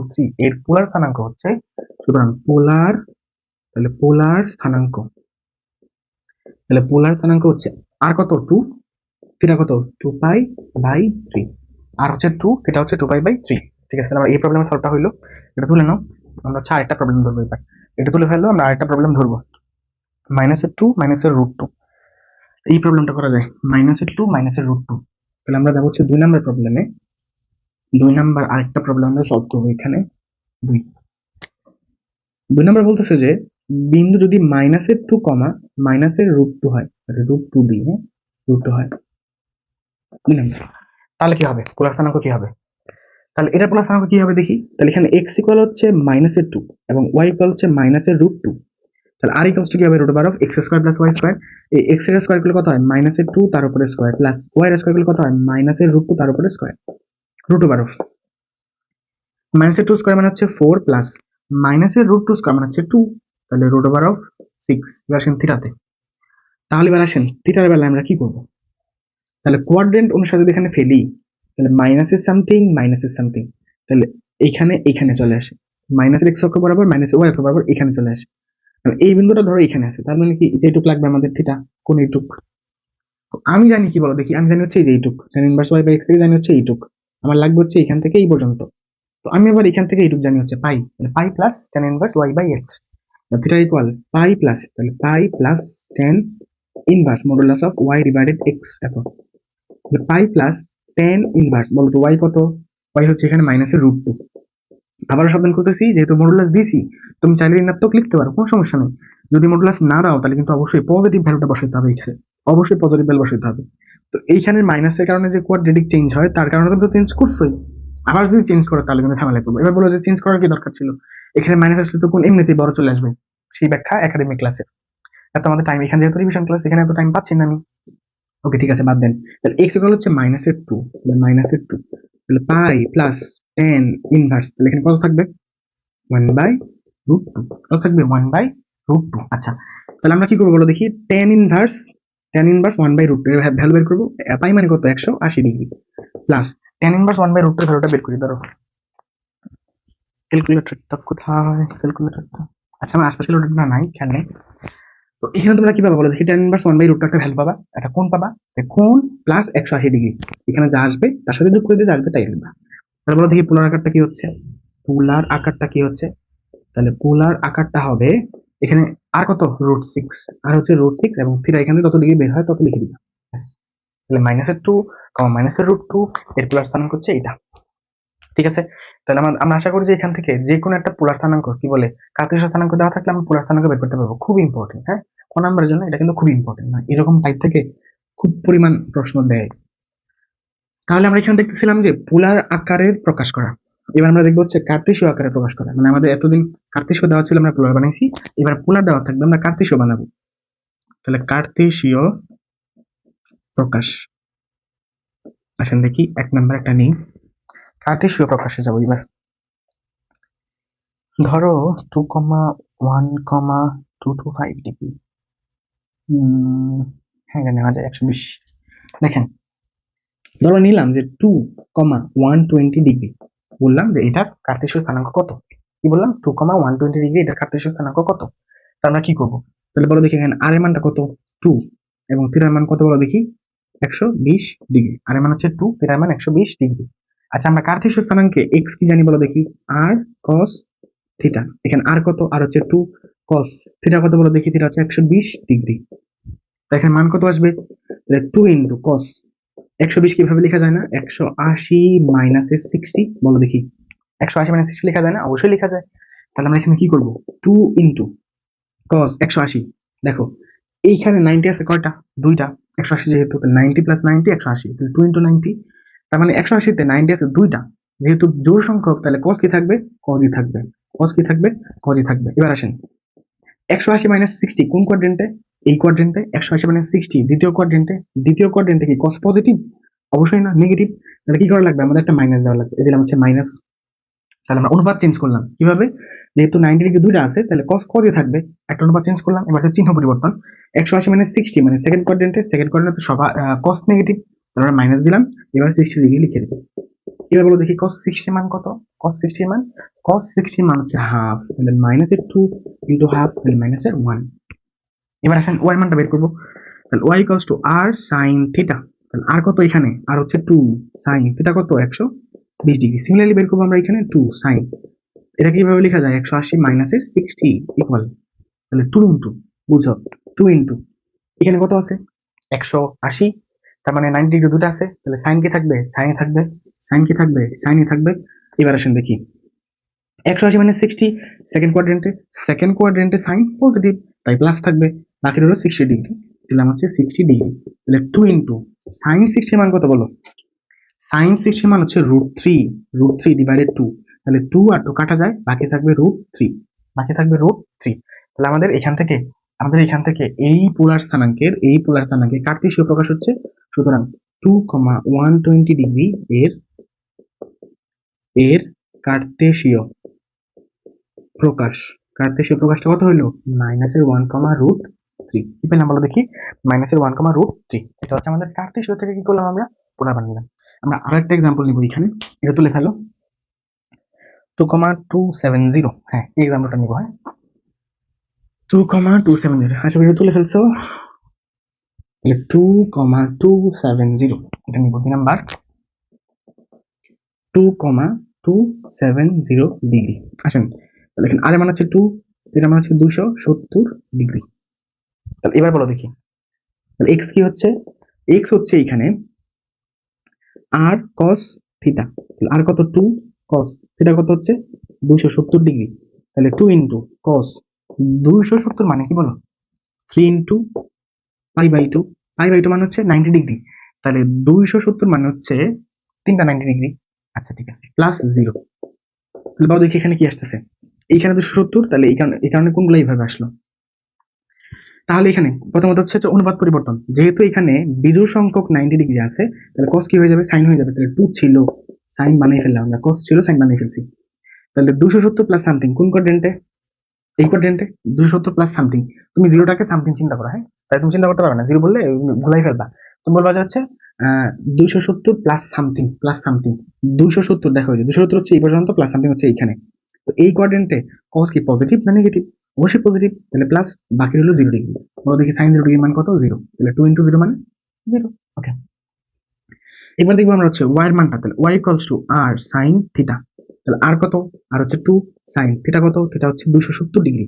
√3 এর পোলার স্থানাঙ্ক হচ্ছে, সুতরাং পোলার, তাহলে পোলার স্থানাঙ্ক, তাহলে পোলার স্থানাঙ্ক হচ্ছে আর কত 2, থিটা কত 2 পাই বাই 3, আর হচ্ছে 2, থিটা হচ্ছে 2 পাই বাই 3। ঠিক আছে, আমরা এই প্রবলেমের সলভটা হইলো, এটা তুলে নাও। আমরা হচ্ছে আরেকটা প্রবলেম ধরবো এবার, এটা তুলে ফেললো, আমরা আরেকটা প্রবলেম ধরবো, -2 -√2। এই প্রবলেমটা করা যায়, -2 -√2। তাহলে আমরা যাবো হচ্ছে 2 নাম্বার প্রবলেমে, 2 নাম্বার আরেকটা প্রবলেম আমরা সলভ করবো এখানে। 2 নাম্বার বলতেছে যে বিন্দু যদি -2, -√2 হয়, √2 দিয়ে, হ্যাঁ √2 হয়, বুঝলেন? তাহলে কি হবে, পোলার স্থানাঙ্ক কি হবে? তাহলে এটা পোলার স্থানাঙ্ক কি হবে দেখি। তাহলে এখানে x ইকুয়াল হচ্ছে -2 এবং y ইকুয়াল হচ্ছে -√2। তাহলে r ইকুয়ালস টু কি হবে, √x² + y স্কয়ার। এই x এর স্কয়ার করলে কত হয়, -2 তার উপরে স্কয়ার, প্লাস y এর স্কয়ার করলে কত হয়, -√2 তার উপরে স্কয়ার, √2। -2 স্কয়ার মানে হচ্ছে 4, প্লাস -√2 স্কয়ার মানে হচ্ছে 2, তাহলে √6। এবার আসেন থিটাতে, তাহলে এবার আসেন থিটার বেলায় আমরা কি করব। তাহলে কোয়াড্রেন্ট অনুসারে যদি এখানে ফেলি, তাহলে মাইনাসের সামথিং মাইনাসের সামথিং, তাহলে এখানে চলে আসে, মাইনাসের x অক্ষ বরাবর মাইনাসের y অক্ষ বরাবর এখানে চলে আসে। তাহলে এই বিন্দুটা ধরো এখানে আছে, তার মানে কি যেটুক লাগবে আমাদের থিটা, কোন এইটুক। আমি জানি কি বলো দেখি, আমি জানি হচ্ছে এই যে এইটুক, tan inverse y by x থেকে জানি হচ্ছে এইটুক, আমার লাগবে হচ্ছে এখান থেকে এই পর্যন্ত। তো আমি আবার এখান থেকে এইটুক জানি হচ্ছে পাই, মানে pi plus tan inverse y by x, theta equal pi plus, তাহলে pi plus tan inverse modulus of y divided x, এত পাই প্লাস tan ইনভার্স, বলতো y কত, y হচ্ছে এখানে -√2। আবারও সাবধান করতেছি, যেহেতু মডুলাস দিছি, তুমি চাইলে ঋণাত্মক লিখতে পারো, কোনো সমস্যা নেই। যদি মডুলাস না দাও, তাহলে কিন্তু অবশ্যই পজিটিভ ভ্যালুটা বসাইতে হবে এখানে, অবশ্যই পজিটিভ ভ্যালু বসাইতে হবে। তো এইখানে মাইনাসের কারণে যে কোয়াড্রেটিক চেঞ্জ হয়, তার কারণে তো চেঞ্জ করছোই, আবার যদি চেঞ্জ করো তাহলে কিন্তু ঝামেলা করবো। এবার বলো যে চেঞ্জ করার কি দরকার ছিল, এখানে মাইনাস আসলে তো কোন এমনিতেই বড় চলে আসবে, সেই ব্যাখ্যা একাডেমিক ক্লাসে। এত আমাদের টাইম, এখানে যেহেতু রিভিশন ক্লাস, এখানে এত টাইম পাচ্ছি না আমি। ওকে ঠিক আছে, বাদ দেন। তাহলে x ইকুয়াল হচ্ছে -2, -2, তাহলে পাই প্লাস tan ইনভার্স, তাহলে এখানে কত থাকবে, 1/√2, কত থাকবে 1/√2। আচ্ছা, তাহলে আমরা কি করবো বলো দেখি, tan ইনভার্স 1/√2 এর ভ্যালু বের করবো। পাই মানে কত, 180 ডিগ্রি, প্লাস tan ইনভার্স 1/√2 এর ভ্যালুটা বের করি, ধরো ক্যালকুলেটরটা কোথায়, ক্যালকুলেটরটা, আচ্ছা আমার আশপাশে লোডটা নাই, খেয়াল নেই। তো এখানে তোমরা কি পাবা বলো দেখি, tan ইনভার্স 1/√2 একটা ভ্যালু পাবা, একটা কোণ পাবা, কোণ প্লাস 180 ডিগ্রি, এখানে যা আসবে তার সাথে যোগ করে দিয়ে যা আসবে তাই লিখবা। তাহলে বলো দেখি পোলার আকারটা কি হচ্ছে, পোলার আকারটা কি হচ্ছে, তাহলে পোলার আকারটা হবে এখানে আর কত, √6, আর হচ্ছে √6 এবং থিটা এখানে যত ডিগ্রি বের হয় তত লিখে দিবা। তাহলে -2, -√2 এর পোলার স্থানাঙ্ক হচ্ছে এটা। ঠিক আছে, তাহলে আমরা আশা করি যে এখান থেকে যে কোনো একটা পোলার স্থানাঙ্ক, কি বলে, কার্টেসীয় স্থানাঙ্ক দেওয়া থাকলে আমরা পোলার স্থানাঙ্ক বের করতে পারবো। খুব ইম্পর্টেন্ট, হ্যাঁ, কোন নাম্বারের জন্য এটা কিন্তু খুব ইম্পর্টেন্ট না, এরকম টাইপ থেকে খুব পরিমাণ প্রশ্ন দেয়। তাহলে আমরা এখানে দেখতেছিলাম যে পোলার আকারের প্রকাশ করা, এবার আমরা দেখবো হচ্ছে কার্তেশীয় আকারে প্রকাশ করা। মানে আমাদের এতদিন কার্তেশীয় দেওয়া ছিল, আমরা পোলার বানাইছি, এবার পোলার দেওয়া থাকবে, আমরা কার্তেশীয় বানাবো। তাহলে কার্তেশীয় প্রকাশ, আসেন দেখি 1 নাম্বার একটা নেই, কার্তেশীয় প্রকাশে যাবো এবার। ধরো 2,1,225 ডিগ্রি, হ্যাঁ নেওয়া যায় 120। দেখেন, ধরো নিলাম যে 2,120 ডিগ্রি, বললাম যে এটার কার্তেশীয় স্থানাঙ্ক কত, কি বললাম, 2,120 ডিগ্রি এটার কার্তেশীয় স্থানাঙ্ক কত। তা আমরা কি করবো, তাহলে বলো দেখি এখানে আর এর মানটা কত, 2, এবং থিটার মান কত বলো দেখি, 120 ডিগ্রি, আর এর মান হচ্ছে 2, থিটার মান 120 ডিগ্রি। আচ্ছা, আমরা কার্তেশীয় স্থানাঙ্কে x কি জানি বলো দেখি, r cos থিটা, এখানে আর কত, আর হচ্ছে 2 cos থিটা কত বলো দেখি, থিটা হচ্ছে 120 ডিগ্রি। এখানে মান কত আসবে, 2 ইন্টু cos 120 কিভাবে লেখা যায় না, 180 মাইনাসের 60 বলো দেখি, 180 মাইনাস 60 লেখা যায় না, অবশ্যই লেখা যায়। তাহলে আমরা এখানে কি করব, 2 ইন্টু cos 180, দেখো এইখানে 90 আছে কয়টা, দুইটা, 180 যেহেতু 90 প্লাস 90 180, 2 ইন্টু 90, তার মানে 180 তে 90 আছে দুইটা, যেহেতু জোড় সংখ্যক তাহলে cos কি থাকবে, cos ই থাকবে, cos কি থাকবে, cos ই থাকবে। এবার আসেন 180 মাইনাস 60 কোন কোয়াড্রেন্টে, এই কোয়াড্রেন্টে, 180 মাইনাস 60 দ্বিতীয় কোয়াড্রেন্টে, দ্বিতীয় কোয়াড্রেন্টে কি cos পজিটিভ, অবশ্যই না, নেগেটিভ। তাহলে কি করা লাগবে, আমাদের একটা মাইনাস দেওয়া লাগবে, দিলাম হচ্ছে মাইনাস। তাহলে আমরা অনুপাত চেঞ্জ করলাম কিভাবে, যেহেতু 90 ডিগ্রি দুইটা আছে তাহলে cos cos এ থাকবে, একটা অনুপাত চেঞ্জ করলাম। এবার হচ্ছে চিহ্ন পরিবর্তন, 180 মাইনাস 60 মানে সেকেন্ড কোয়াড্রেন্টে সবার cos নেগেটিভ, তাহলে আমরা মাইনাস দিলাম। এবার 60 ডিগ্রি লিখে দেব। এবার বলো দেখি cos 60 মান কত, cos 60 মান হচ্ছে হাফ, তাহলে মাইনাসের 2 ইন্টু হাফ, তাহলে মাইনাসের 1। এবার আসেন y মানটা বের করবো, তাহলে y equals to r sin theta, তাহলে r কত এখানে, r হচ্ছে 2 sin থিটা কত 120 ডিগ্রি। সিমিলারলি বের করবো আমরা এখানে 2 sin, এটা কিভাবে লেখা যায়, 180 মাইনাসের 60 ইকুয়াল, তাহলে 2 ইন্টু, বুঝো 2 ইন্টু এখানে কত আছে 180, তার মানে 90 ডিগ্রি দুটো আছে, তাহলে সাইন কি থাকবে, সাইন থাকবে, সাইন কি থাকবে, সাইনই থাকবে। এবার আসেন দেখি 180 মাইনাস 60 সেকেন্ড কোয়াড্রেন্টে সাইন পজিটিভ, তাই প্লাস থাকবে, বাকি হলো 60 ডিগ্রি, দিলাম হচ্ছে 60 ডিগ্রি। তাহলে 2 ইন্টু সাইন 60 মান কত বলো, সাইন 60 মান হচ্ছে √3 ডিভাইডেড 2, তাহলে 2 আর 2 কাটা যায়, বাকি থাকবে √3, বাকি থাকবে √3। তাহলে আমাদের এখান থেকে এই পোলার স্থানাঙ্কের কার্তেশীয় প্রকাশ হচ্ছে, সুতরাং 2,120 ডিগ্রি এর এর কার্তেশীয় প্রকাশটা কত হইলো, -1,√3। কি পেলাম বলো দেখি, -1,√3। এটা হচ্ছে আমাদের কার্তেশীয় থেকে কি করলাম, আমরা পোলার বানালাম। আমরা আরেকটা एग्जांपल নিব এখানে, এটা তুলে ফেলো 2,270, হ্যাঁ এই एग्जांपलটা নিব, হ্যাঁ 2,270, আশা করি তুলে ফেলছো। 2,270 এটা নিব, কি নাম্বার 2,270 ডিগ্রি। আসেন তাহলে এখানে আর মান হচ্ছে 2, এর মান হচ্ছে 270 ডিগ্রি। তাহলে এবার বলো দেখি, তাহলে x কি হচ্ছে, x হচ্ছে এখানে r cos থিটা, তাহলে r কত 2 cos থিটা কত হচ্ছে 270 ডিগ্রি, তাহলে 2 ইনটু cos 270 মানে কি বলো, 3 into pi by 2, pi by 2 মানে হচ্ছে 90 ডিগ্রি, তাহলে 270 মানে হচ্ছে তিনটা 90 ডিগ্রি। আচ্ছা ঠিক আছে, প্লাস 0। তাহলে বাবা দেখি এখানে কি আসতেছে, এইখানে 270, তাহলে এই কারণে কোনগুলো এইভাবে আসলো। তাহলে এখানে প্রথমত হচ্ছে যে অনুপাত পরিবর্তন, যেহেতু এখানে বিজোড় সংখ্যক 90 ডিগ্রি আছে, তাহলে cos কি হয়ে যাবে, sin হয়ে যাবে, তাহলে 2 ছিল sin বানিয়ে ফেললাম আমরা, cos ছিল sin বানিয়ে ফেলছি। তাহলে 270 প্লাস সামথিং কোন কোয়াড্রেন্টে, এই কোয়াড্রেন্টে 270 প্লাস সামথিং, তুমি জিরোটাকে সামথিং চিন্তা করো, হ্যাঁ তাই তুমি চিন্তা করতে পারবে না, জিরো বললে ভুলাই ফেলবা, তুমি বলবা যে হচ্ছে 270 প্লাস সামথিং 270, দেখো 270 হচ্ছে এই পর্যন্ত, প্লাস সামথিং হচ্ছে এইখানে, তো এই কোয়াড্রেন্টে cos কি পজিটিভ না নেগেটিভ, অবশ্যই পজিটিভ, তাহলে প্লাস, বাকি হলো 0 ডিগ্রি। বলো দেখি sin 0 ডিগ্রি মান কত, 0, তাহলে 2 ইনটু 0 মানে 0। ওকে, এবার দেখবো আমরা হচ্ছে y এর মানটা, তাহলে y equals to r sin theta, তাহলে r কত, r হচ্ছে 2 sin থিটা কত, থিটা হচ্ছে 270 ডিগ্রি,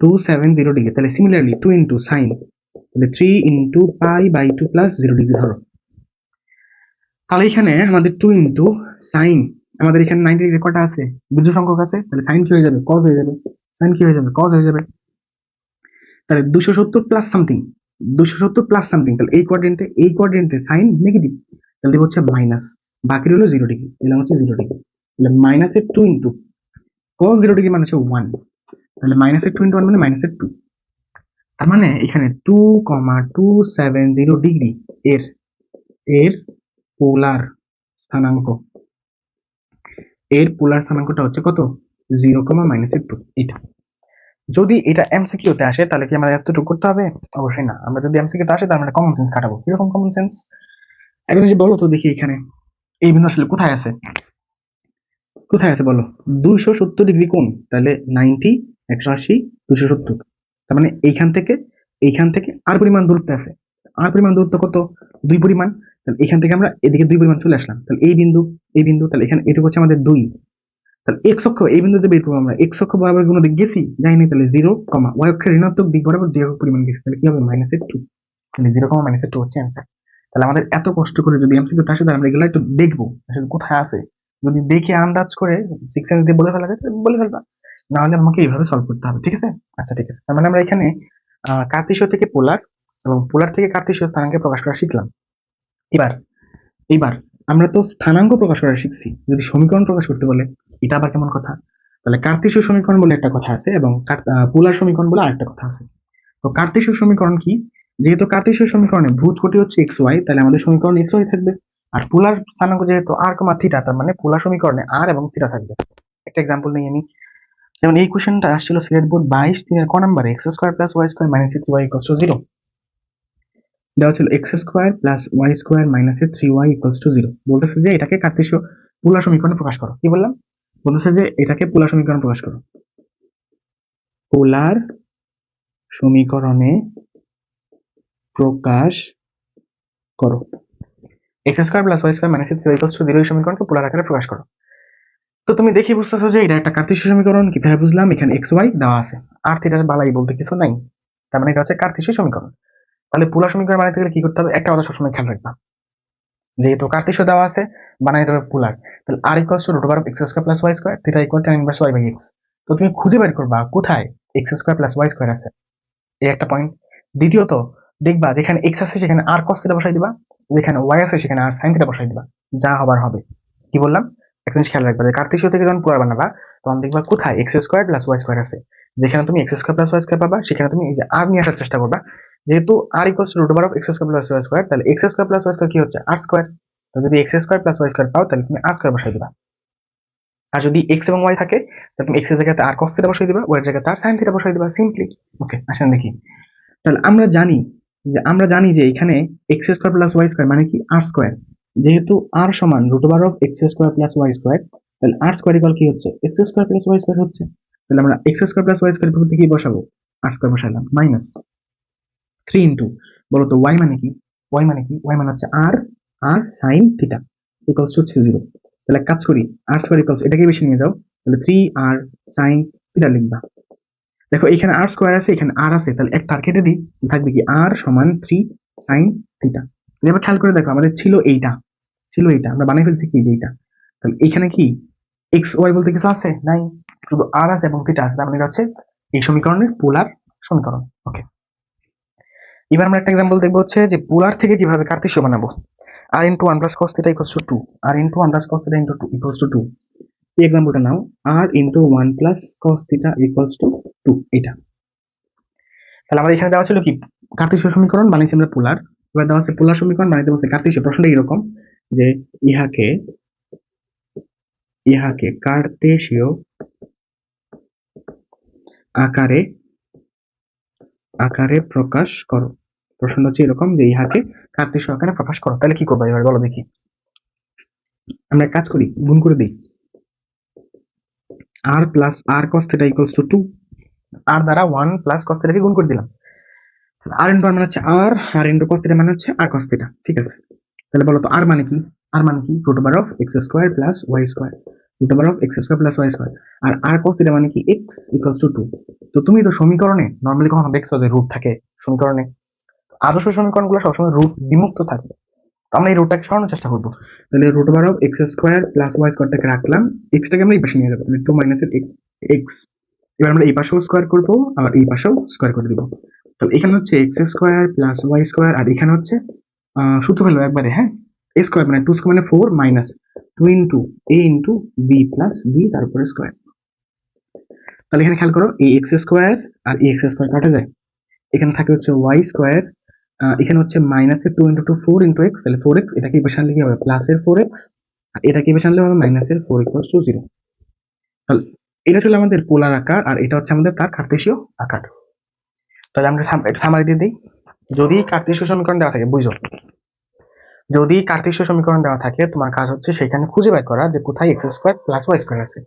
270 ডিগ্রি, তাহলে সিমিলারলি 2 ইনটু sin, তাহলে 3 ইনটু পাই/2 প্লাস 0 ডিগ্রি ধরো। তাহলে এখানে আমাদের 2 ইনটু sin, আমাদের এখানে 90 ডিগ্রি কটা আছে, বিজোড় সংখ্যক আছে, তাহলে sin কি হয়ে যাবে, cos হয়ে যাবে, sin কি হয়ে যাবে, cos হয়ে যাবে। তাহলে 270 প্লাস সামথিং, 270 প্লাস সামথিং, তাহলে এই কোয়াড্রেন্টে sin নেগেটিভ, তাহলে দেব হচ্ছে মাইনাস, বাকি হলো 0 ডিগ্রি, দিলাম হচ্ছে 0 ডিগ্রি, তাহলে মাইনাসের 2 ইনটু cos 0 ডিগ্রি মানে হচ্ছে 1, তাহলে মাইনাসের 2 ইনটু 1 মানে মাইনাসের 2, তার মানে এখানে 2,270 ডিগ্রি এর এর পোলার স্থানাঙ্ক, স্থানাঙ্কটা হচ্ছে কত, 0, -2, এটা। যদি এটা এমসিকিউতে আসে তাহলে কি আমাদের এতটুকু করতে হবে, অবশ্যই না। আমরা যদি এমসিকিউতে আসে তাহলে আমরা কমন সেন্স খাটাবো, কিরকম কমন সেন্স, এখন যদি বলো তো দেখি এখানে এই বিন্দু আসলে কোথায় আছে বলো, 270 ডিগ্রি কোণ, তাহলে 90, 180, 270, তার মানে এইখান থেকে আর পরিমাণ দূরত্ব আছে, আর পরিমাণ দূরত্ব কত, 2 পরিমাণ, তাহলে এখান থেকে আমরা এদিকে 2 পরিমাণ চলে আসলাম, তাহলে এই বিন্দু, তাহলে এখানে এটুকু হচ্ছে আমাদের 2, তাহলে এক্স অক্ষ এই বিন্দু যে বের করবো আমরা, এক্স অক্ষ বরাবর কোনো দিক গেছি যাইনি, তাহলে 0, ওয়াই অক্ষের ঋণাত্মক দিক বরাবর দুই একক পরিমাণ গেছি, তাহলে কি হবে -2, মানে 0, -2 হচ্ছে অ্যান্সার। তাহলে আমাদের এত কষ্ট করে যদি এমসিকিউটা আসে, তাহলে আমরা এগুলো একটু দেখবো আসলে কোথায় আছে। যদি দেখে আন্দাজ করে 6 সেন্স দিয়ে বলে ফেলা যায় তাহলে বলে ফেলবা, না হলে আমাকে এইভাবে সলভ করতে হবে, ঠিক আছে? আচ্ছা ঠিক আছে, তার মানে আমরা এখানে কার্তেশীয় থেকে পোলার এবং পোলার থেকে কার্তেশীয় স্থানাঙ্কে প্রকাশ করা শিখলাম। এবার এইবার আমরা তো স্থানাঙ্ক প্রকাশ করা শিখছি, যদি সমীকরণ প্রকাশ করতে বলে এটা আবার কেমন কথা? তাহলে কার্তেশীয় সমীকরণ বলে একটা কথা আছে এবং পোলার সমীকরণ বলে আরেকটা কথা আছে। তো কার্তেশীয় সমীকরণ কি? যেহেতু কার্তেশীয় সমীকরণে ভুজ কোটি হচ্ছে এক্স ওয়াই, তাহলে আমাদের সমীকরণ এক্স ওয়াই থাকবে। আর পোলার স্থানাঙ্ক যেহেতু আর কমা থিটা, তার মানে পোলার সমীকরণে আর এবং থিটা থাকবে। একটা এক্সাম্পল নেই আমি, যেমন এই কোশ্চেনটা আসছিল সিলেট বোর্ড 22 ক নম্বরে, x square plus y square minus 3y equals to 0 দেওয়া ছিল, x square plus y square minus 3y equals to 0। বলতেছে যে এটাকে কার্তেশীয় পোলার সমীকরণে প্রকাশ করো। কি বললাম? বলতেছে যে এটাকে পোলার সমীকরণে প্রকাশ করো, পোলার সমীকরণে প্রকাশ করো। X square plus y square minus 3y equals to 0 এই সমীকরণকে পোলার আকারে প্রকাশ করো। তো তুমি দেখি বুঝতেছো যে এটা একটা কার্তেশীয় সমীকরণ। কিভাবে বুঝলাম? এখানে এক্স ওয়াই দেওয়া আছে, আর থিটার বালাই বলতে কিছু নাই, তার মানে এটা হচ্ছে কার্তেশীয় সমীকরণ। তাহলে পোলার সমীকরণ বানাইতে গেলে কি করতে হবে? একটা কথা সবসময় খেয়াল রাখবা, যেহেতু কার্তেশীয় দেওয়া আছে বানাইতে হবে পোলার, তাহলে r equals to root over x square plus y square, theta equal tan inverse y by x. তো তুমি খুঁজে বের করবা কোথায় x square plus y square আছে, এই একটা পয়েন্ট। দ্বিতীয়ত দেখবা যেখানে এক্স আছে সেখানে আর কস থিটা বসাই দিবা, যেখানে ওয়াই আছে সেখানে আর সাইন থিটা বসাই দিবা, যা হবার হবে। কি বললাম? একটা জিনিস খেয়াল রাখবা, যে কার্তেশীয় থেকে যখন পোলার বানাবা তখন দেখবা কোথায় x square plus y square আছে, যেখানে তুমি x square plus y square পাবা সেখানে তুমি এই যে আর নিয়ে আসার চেষ্টা করবা। যেহেতু r equals to root over of x square plus y square, তাহলে x square plus y square কি হচ্ছে? R square. তো যদি x square plus y square পাও তাহলে তুমি আর স্কোয়ার বসাই দিবা। আর যদি এক্স এবং ওয়াই থাকে তাহলে তুমি এক্স এর জায়গাতে আর কস থিটা বসাই দিবা, ওয়াই এর জায়গাতে আর সাইন থিটা বসাই দিবা, সিম্পলি। ওকে, আসেন দেখি। তাহলে আমরা জানি যে এখানে x square plus y square মানে কি? R square. যেহেতু আর সমান root over of x square plus y square, তাহলে আর স্কোয়ার ইকুয়াল কি হচ্ছে? X square plus y square হচ্ছে। তাহলে আমরা x square plus y square পদ্ধতি কি বসাবো? আর স্কোয়ার বসালাম, মাইনাস 3 ইন্টু, বলো তো ওয়াই মানে কি? ওয়াই মানে কি? ওয়াই মানে হচ্ছে আর, আর সাইন থিটা ইকুয়ালস টু হচ্ছে 0। তাহলে কাজ করি, আর স্কোয়ার ইকুয়ালস এটাকে বেশি নিয়ে যাও, তাহলে 3 আর সাইন থিটা লিখবা। দেখো এখানে আর স্কোয়ার আছে, এখানে আর আছে, তাহলে একটা আর কেটে দিই, থাকবে কি? আর সমান 3 সাইন থিটা। এবার খেয়াল করে দেখো, আমাদের ছিল এইটা আমরা বানিয়ে ফেলছি কি? যে এইটা। তাহলে এখানে কি এক্স ওয়াই বলতে কিছু আছে? নাই, শুধু আর আছে এবং থিটা আছে, তার মানে এটা হচ্ছে এই সমীকরণের পোলার সমীকরণ। ওকে, এবার আমরা একটা এক্সাম্পল দেখবো, হচ্ছে যে পোলার থেকে কিভাবে কার্তেশীয় বানাবো। R into one plus cos theta equals to 2, r into one plus cos theta into 2 equals to 2। এই এক্সাম্পলটা নাও, r into one plus cos theta equals to 2, এটা। তাহলে আমাদের এখানে দেওয়া ছিল কি? কার্তেশীয় সমীকরণ বানিয়েছি আমরা পোলার। এবার দেওয়া আছে পোলার সমীকরণ বানাইতে বলছে কার্তেশীয়। প্রশ্নটা এরকম যে ইহাকে ইহাকে কার্তেশীয় আকারে আকারে প্রকাশ করো। প্রশ্নটা হচ্ছে এরকম যে ইহাকে কার্তেশীয় আকারে প্রকাশ করো। তাহলে কি করবো এবার বলো দেখি? আমরা এক কাজ করি, গুণ করে দিই। R plus r cos theta equals to 2, r দ্বারা 1 প্লাস কস থিটাকে গুণ করে দিলাম। আর ইন্টু আর মানে হচ্ছে আর ইন্টু কস থিটা মানে হচ্ছে আর কস থিটা, ঠিক আছে? তাহলে বলো তো আর মানে কি? আর মানে কি? Root over of x square plus y square, root over of x square plus y square. আর আর কস থিটা মানে কি? X equals to 2। তো তুমি তো সমীকরণে নর্মালি কখনো দেখছো যে রুট থাকে সমীকরণে? আদর্শ সমীকরণগুলো সবসময় রুট বিমুক্ত থাকে। তো আমরা এই রুটটাকে সরানোর চেষ্টা করবো। তাহলে root over of x square plus y স্কোয়ারটাকে রাখলাম, এক্সটাকে আমরা এই পাশে নিয়ে যাবো, তাহলে 2 মাইনাসের এক্স। এবার আমরা এই পাশেও স্কোয়ার করবো আর এই পাশেও স্কোয়ার করে দিব। তাহলে এখানে হচ্ছে x square plus y square, আর এখানে হচ্ছে সূত্র ফেলবো একবারে, হ্যাঁ। এ স্কোয়ার মানে 2 স্কোয়ার মানে 4 মাইনাস 2 ইন্টু এ ইন্টু বি প্লাস বি তারপরে স্কোয়ার। তাহলে এখানে খেয়াল করো, এই এক্স স্কোয়ার আর এই এক্স স্কোয়ার কাটা যায়, এখানে থাকে হচ্ছে ওয়াই স্কোয়ার, এখানে হচ্ছে মাইনাসের 2 ইন্টু 2 4 ইন্টু এক্স, তাহলে 4x, এটাকে এই পাশে আনলে কি হবে? প্লাসের 4x, আর এটাকে এই পাশে আনলে হবে মাইনাসের 4 ইকুয়ালস টু 0। তাহলে এটা ছিল আমাদের পোলার আকার, আর এটা হচ্ছে আমাদের তার কার্তেশীয় আকার। তাহলে আমরা একটু সামারি দিয়ে দিই। যদি কার্তেশীয় সমীকরণ দেওয়া থাকে, বুঝো, যদি কার্তেশীয় সমীকরণ দেওয়া থাকে তোমার কাজ হচ্ছে সেখানে খুঁজে বের করা যে কোথায় x square plus y square আছে।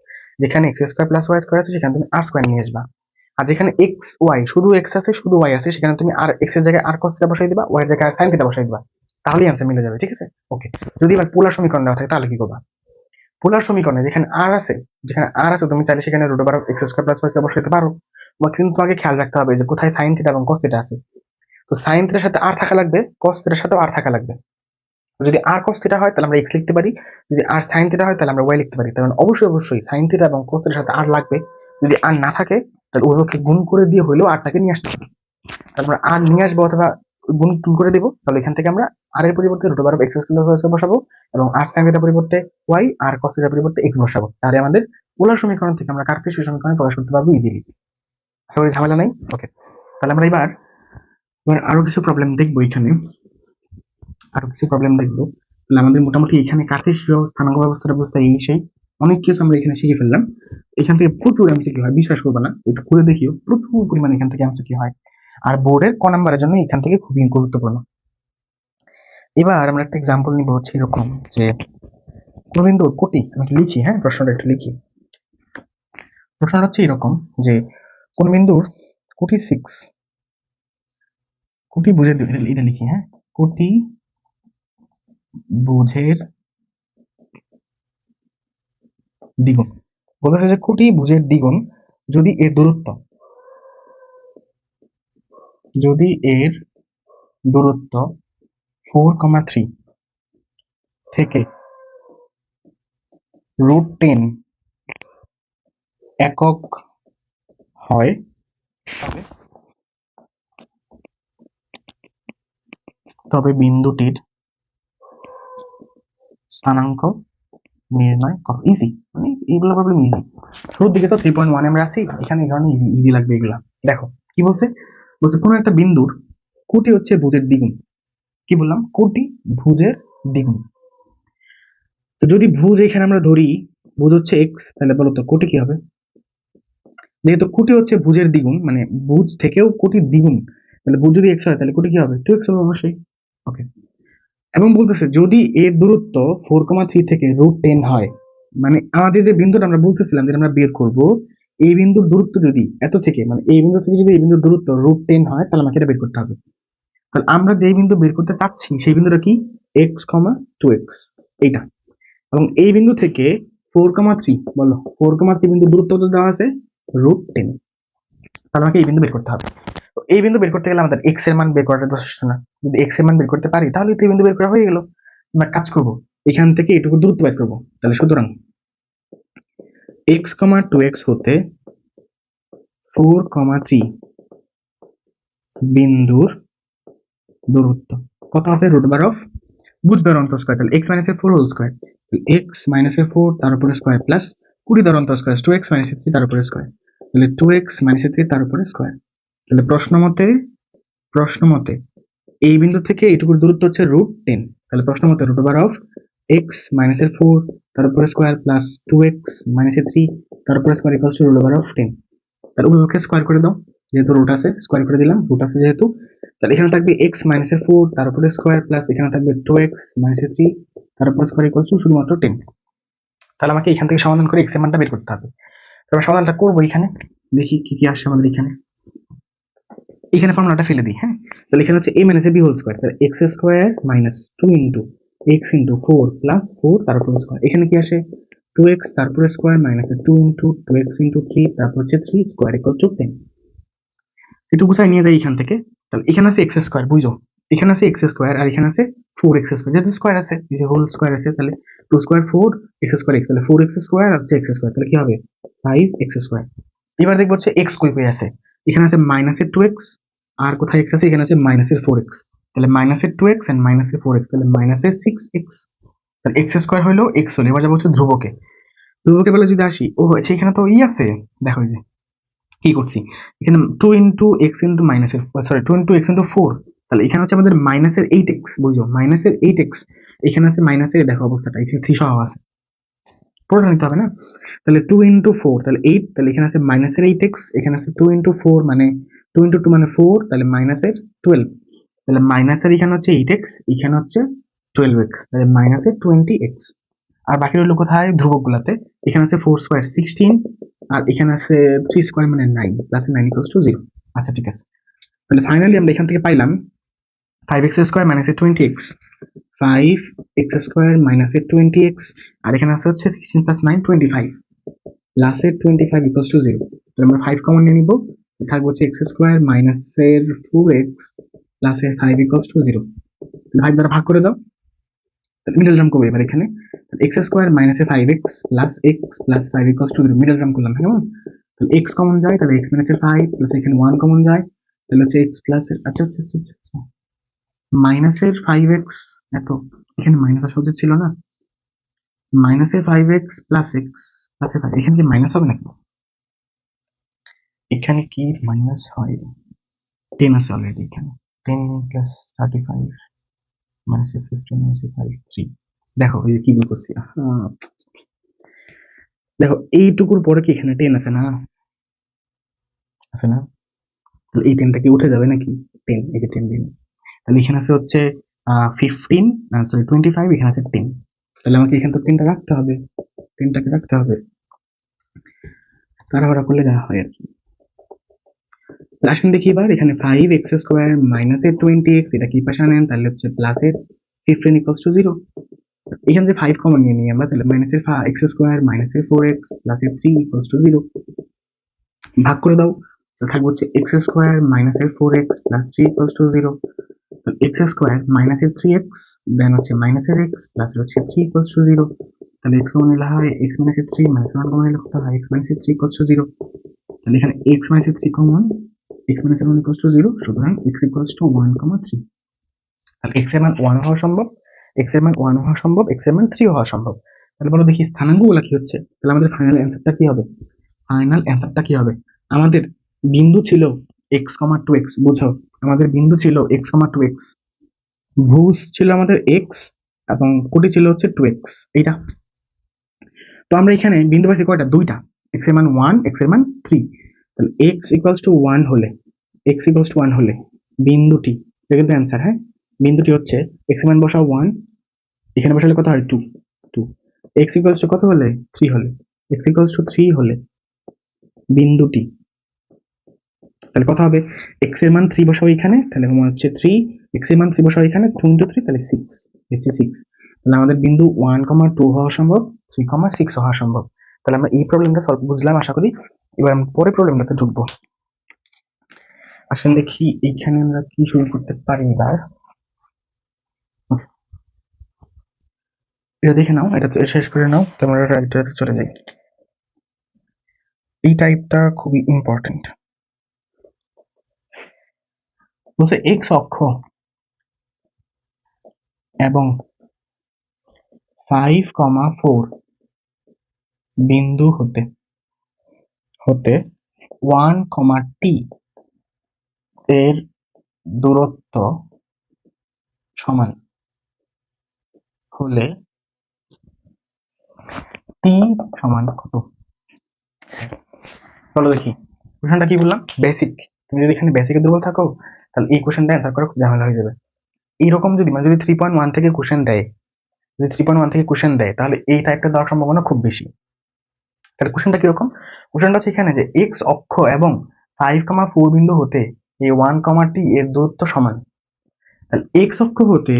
যেখানে x square plus y square আছে সেখানে তুমি আর স্কোয়ার নিয়ে আসবা। আর যেখানে এক্স ওয়াই শুধু এক্স আছে শুধু ওয়াই আছে সেখানে তুমি আর এক্স এর জায়গায় আর কস থিটা বসাই দিবা, ওয়াই এর জায়গায় আর সাইন থিটা বসাই দিবা, তাহলেই অ্যান্সার মিলে যাবে, ঠিক আছে? ওকে, যদি এবার পোলার সমীকরণ দেওয়া থাকে তাহলে কি করবা? পোলার সমীকরণে যেখানে আর আছে তুমি চাইলে সেখানে root over x square plus y square বসাতে পারো। কিন্তু তোমাকে খেয়াল রাখতে হবে যে কোথায় সাইন থিটা এবং কস থিটা আছে। তো সাইন থিটার সাথে আর থাকা লাগবে, কস থিটার সাথেও আর থাকা লাগবে। যদি আর কস থিটা হয় তাহলে আমরা এক্স লিখতে পারি, যদি আর সাইন থিটা হয় তাহলে আমরা ওয়াই লিখতে পারি। তার মানে অবশ্যই সাইন থিটা এবং কস থিটার সাথে আর লাগবে। যদি আর না থাকে তাহলে উভয়কে গুণ করে দিয়ে হলেও আরটাকে নিয়ে আসতে হবে। তাহলে আমরা আর নিয়ে আসবো অথবা গুণ করে দেবো। তাহলে এখান থেকে আমরা আর এর পরিবর্তে রুট ওভার এক্স স্কয়ার বসাবো এবং আর সাইন থিটার পরিবর্তে ওয়াই, আর কস থিটার পরিবর্তে এক্স বসাবো। তাহলে আমাদের পোলার সমীকরণ থেকে আমরা কার্টেসীয় সমীকরণে প্রকাশ করতে পারবো ইজিলি। আশা করি ঝামেলা নাই। ওকে, তাহলে আমরা এবার আরো কিছু প্রবলেম দেখবো। এখানে আরো কিছু প্রবলেম দেখবো। তাহলে আমাদের মোটামুটি এখানে কার্টেসীয় স্থানাঙ্ক ব্যবস্থার অবস্থা এই সেই অনেক কিছু আমরা এখানে শিখে ফেললাম। এখান থেকে প্রচুর এমসিকিউ হয়, বিশ্বাস করবে না, একটু করে দেখিও, প্রচুর পরিমাণে এখান থেকে এমসিকিউ হয়। আর বোর্ডের ক নাম্বারের জন্য এখান থেকে খুবই গুরুত্বপূর্ণ। এবার আমরা একটা এক্সাম্পল নিব, হচ্ছে এরকম যে কোন বিন্দু কোটি, আমি একটু লিখি, হ্যাঁ প্রশ্নটা একটু লিখি। প্রশ্নটা হচ্ছে এরকম যে কোন বিন্দুর কোটি 6, কোটি বুঝে এটা লিখি, হ্যাঁ কোটি বুঝের দ্বিগুণ। বলেছে যে কোটি ভুজের দ্বিগুণ যদি এর দূরত্ব, এর দূরত্ব 4,3 থেকে √10 একক হয়, তবে বিন্দুটির স্থানাঙ্ক নির্ণয় করো। ইজি, মানে এইগুলো প্রবলেম ইজি। শুরুর দিকে তো 3.1 আমরা আছি, এখানে এই কারণে ইজি লাগবে এগুলা। দেখো কি বলছে, কোনো একটা বিন্দুর কোটি হচ্ছে ভুজের দ্বিগুণ। কি বললাম? কোটি ভুজের দ্বিগুণ। তো যদি ভুজ এখানে আমরা ধরি, ভুজ হচ্ছে এক্স, তাহলে বলো তো কোটি কি হবে? যেহেতু কোটি হচ্ছে ভুজের দ্বিগুণ, মানে ভুজ থেকেও কোটির দ্বিগুণ, তাহলে ভুজ যদি এক্স হয় তাহলে কোটি কি হবে? 2x হবে অবশ্যই। ওকে, এবং বলতেছে যদি এর দূরত্ব 4,3 থেকে √10 হয়, মানে আমাদের যে বিন্দুটা আমরা বলতেছিলাম যে আমরা বের করব, এই বিন্দুর দূরত্ব যদি এত থেকে, মানে এই বিন্দু থেকে যদি এই বিন্দুর দূরত্ব √10 হয়, তাহলে আমাকে এটা বের করতে হবে। তাহলে আমরা যেই বিন্দু বের করতে চাচ্ছি সেই বিন্দুটা কি? x, 2x, এইটা। এবং এই বিন্দু থেকে 4,3, বলো 4,3 বিন্দুর দূরত্ব দেওয়া আছে √10। তাহলে আমাকে এই বিন্দু বের করতে হবে। তো এই বিন্দু বের করতে গেলে আমাদের x এর মান বের করাটা যথেষ্ট না। যদি x এর মান বের করতে পারি তাহলে তো এই বিন্দু বের করা হয়ে গেল। আমরা কাজ করব, এখান থেকে এটুকু দূরত্ব বের করব। তাহলে সুতরাং x, 2x হতে 4,3 বিন্দুর দূরত্ব কত হবে? √, বুঝ দ্বারা অন্তর স্কয়ার, তাহলে x - 4 হোল স্কয়ার, x - 4 তার উপরে স্কয়ার প্লাস 20 দ্বারা অন্তর স্কয়ার 2x - 3 তার উপরে স্কয়ার, তাহলে 2x - 3 তার উপরে স্কয়ার। তাহলে প্রশ্ন মতে এই বিন্দু থেকে এইটুকুর দূরত্ব হচ্ছে √10। তাহলে প্রশ্ন মতে √, x - 4 তার উপরে স্কয়ার প্লাস 2x - 3 তার উপরে স্কয়ার ইকুয়ালস টু √10। তাহলে উভয়কে স্কয়ার করে দাও, যেহেতু রুট আছে স্কয়ার করে দিলাম, রুট আছে যেহেতু। তাহলে এখানে থাকবে x - 4 তার উপরে স্কয়ার প্লাস এখানে থাকবে 2x - 3 তার উপরে স্কয়ার ইকুয়ালস টু শুধুমাত্র 10। তাহলে আমাকে এখান থেকে সমাধান করে x এর মানটা বের করতে হবে। তাহলে সমাধানটা করব, এখানে দেখি কি কি আসে আমাদের। এখানে ফর্মুলাটা ফেলে দিই, হ্যাঁ। তাহলে এখানে হচ্ছে a - b হোল স্কয়ার, তাহলে x square - 2 into x into 4 plus 4 তার উপরে স্কয়ার। এখানে কি আসে? 2x তারপরে square minus 2 into 2x into 3 তারপর হচ্ছে 3 স্কয়ার ইকুয়ালস টু 10। একটু গুছাই নিয়ে যাই এখান থেকে। তাহলে এখানে আছে এক্স স্কয়ার, বুঝো এখানে আছে এক্স স্কয়ার আর এখানে আছে 4x স্কয়ার, যেহেতু স্কয়ার আছে, এই যে হোল স্কয়ার আছে, তাহলে 2 স্কয়ার 4 x স্কয়ার x, তাহলে 4x স্কয়ার আর x স্কয়ার, তাহলে কি হবে? 5x square. এবার দেখব হচ্ছে x কই কই আছে। এখানে আছে মাইনাসের 2x, আর কোথায় x আছে? এখানে আছে মাইনাসের 4x, তাহলে মাইনাসের 2x এন্ড মাইনাসের 4x, তাহলে মাইনাসের 6x। তাহলে x স্কয়ার হলো x হলো। এবার যাবো হচ্ছে ধ্রুবকে। ধ্রুবকে বলে যদি আসি, ও আচ্ছা এখানে তো আছে, দেখো এই যে কি করছি, এখানে 2 ইনটু x ইনটু মাইনাসের, সরি 2 ইনটু x ইনটু 4, তাহলে এখানে হচ্ছে আমাদের মাইনাসের 8x, বুঝো মাইনাসের 8x। এখানে আছে মাইনাসের, দেখো অবস্থাটা এখানে 3 সহ আছে, পুরোটা নিতে হবে না। তাহলে 2 ইনটু 4 তাহলে 8, তাহলে এখানে আছে মাইনাসের 8x, এখানে আছে 2 ইনটু 4 মানে 2 ইনটু 2 মানে 4, তাহলে মাইনাসের 12, তাহলে মাইনাসের এখানে হচ্ছে 8x, এখানে হচ্ছে 12x, তাহলে মাইনাসের 20x। আর বাকি রইল কোথায়? ধ্রুবক গুলাতে। এখানে আছে 4 স্কয়ার 16, আর এখানে আছে 3 স্কয়ার মানে 9 প্লাস 9 ইকুয়ালস টু 0। আচ্ছা ঠিক আছে, তাহলে ফাইনালি আমরা এখান থেকে পাইলাম 5x স্কোয়ার মাইনাস এর 20x, 5x স্কোয়ার মাইনাস এর 20x, আর এখানে আছে হচ্ছে 16 প্লাস 9 25 প্লাস এর 25 ইকুয়ালস টু 0। তাহলে আমরা 5 কমন নিয়ে নিব, থাকবে হচ্ছে x স্কোয়ার মাইনাস এর 4x প্লাস এর 5 ইকুয়ালস টু 0। 5 দ্বারা ভাগ করে দাও, মিডল টার্ম করবো এবার এখানে। x স্কোয়ার মাইনাস এর 5x plus x plus 5 equals to 0, middle term করলাম, হ্যাঁ কেমন? তাহলে x কমন যায়, তাহলে x মাইনাস এর 5 প্লাস এখানে 1 কমন যায়, তাহলে হচ্ছে x প্লাস এর আচ্ছা আচ্ছা আচ্ছা আচ্ছা মাইনাসের 5x, এত এখানে মাইনাস আসা উচিত ছিল না, মাইনাসের 5x প্লাস এক্স প্লাস 5, এখানে কি মাইনাস হবে নাকি? এখানে কি মাইনাস হয়? 10 আছে অলরেডি এখানে, 10 প্লাস 35 মাইনাস 15 মাইনাস 5 3। দেখো এই যে কি ভুল করছি, দেখো এইটুকুর পরে কি এখানে 10 আছে না, আছে না? তাহলে এই 10টা কি উঠে যাবে নাকি? 10, এই যে 10 দিন, তাহলে এখানে আছে হচ্ছে 15 সরি 25, এখানে আছে 10, তাহলে আমাকে এখানে তো 10টা রাখতে হবে, 10টাকে রাখতে হবে, তাড়াহুড়া করলে যা হয় আর কি। আসেন দেখি এবার এখানে 5x স্কোয়ার মাইনাস এর 20x, এটা কি পাশে আনেন, তাহলে হচ্ছে প্লাস এর 15 ইকুয়ালস টু 0। এখান থেকে 5 কমন নিয়ে নিই আমরা, তাহলে মাইনাস এর x স্কোয়ার মাইনাস এর 4x প্লাস এর 3 ইকুয়ালস টু 0। ভাগ করে দাও, তাহলে থাকবে হচ্ছে x স্কোয়ার মাইনাস এর 4x plus 3 equals to 0। x square minus এর 3x দেন হচ্ছে মাইনাস এর x প্লাস হচ্ছে 3 ইকুয়ালস টু 0। তাহলে x কমন নিলে হয় x মাইনাস এর 3 মাইনাস 1 কমন নিলে কত হয়, x মাইনাস এর 3 ইকুয়ালস টু 0। তাহলে এখানে x মাইনাস এর 3 common, x minus 1 equals to 0, সুতরাং x equals to 1, 3। তাহলে x এর মান 1 হওয়া সম্ভব, x এর মান 1 হওয়া সম্ভব, x এর মান 3 হওয়া সম্ভব। তাহলে বলো দেখি স্থানাঙ্কগুলো কি হচ্ছে, তাহলে আমাদের ফাইনাল অ্যান্সারটা কি হবে? ফাইনাল অ্যান্সারটা কি হবে? আমাদের বিন্দু ছিল x, 2x, বুঝো আমাদের বিন্দু ছিল x, 2x, ভুজ ছিল আমাদের x এবং কোটি ছিল হচ্ছে 2x, এইটা। তো আমরা এখানে বিন্দু পাইছি কয়টা? দুইটা, x এর মান 1, x এর মান 3। তাহলে x equals to 1 হলে, x equals to 1 হলে বিন্দুটি, এটা কিন্তু অ্যান্সার, হ্যাঁ বিন্দুটি হচ্ছে x এর মান বসাও 1, এখানে বসালে কত হয় 2, 2, x equals to কত হলে 3 হলে, x equals to 3 হলে বিন্দুটি, তাহলে কত হবে, x এর মান 3 বসাও এখানে, তাহলে মনে হচ্ছে 3, x এর মান 3 বসাও এখানে, 2 into 3 তাহলে 6, হচ্ছে 6। তাহলে আমাদের বিন্দু 1, 2 হওয়া সম্ভব, 3, 6 হওয়া সম্ভব। তাহলে আমরা এই প্রবলেমটা সলভ বুঝলাম আশা করি। এবার আমরা পরের প্রবলেমটাতে ঢুকবো। আসলে দেখি এইখানে আমরা কি শুরু করতে পারি এবার, এটা দেখে নাও, এটা শেষ করে নাও, তোমরা রাইটারে চলে যাই। এই টাইপটা খুবই ইম্পর্টেন্ট। বলছে x অক্ষ এবং 5, 4 বিন্দু হতে 1, t এর দূরত্ব সমান হলে t সমান কত? চলো দেখি কোশ্চেনটা কি বললাম, বেসিক। তুমি যদি এখানে বেসিকে দুর্বল থাকো তাহলে এই কোশ্চেনটা অ্যান্সার করা খুব ঝামেলা হয়ে যাবে। এইরকম যদি মানে যদি 3.1 থেকে কোশ্চেন দেয়, যদি 3.1 থেকে কোশ্চেন দেয় তাহলে এই টাইপটা দেওয়ার সম্ভাবনা খুব বেশি। তাহলে কোশ্চেনটা কিরকম? কোশ্চেনটা হচ্ছে এখানে যে x অক্ষ এবং 5, 4 বিন্দু হতে এই 1, t এর দূরত্ব সমান। তাহলে x অক্ষ হতে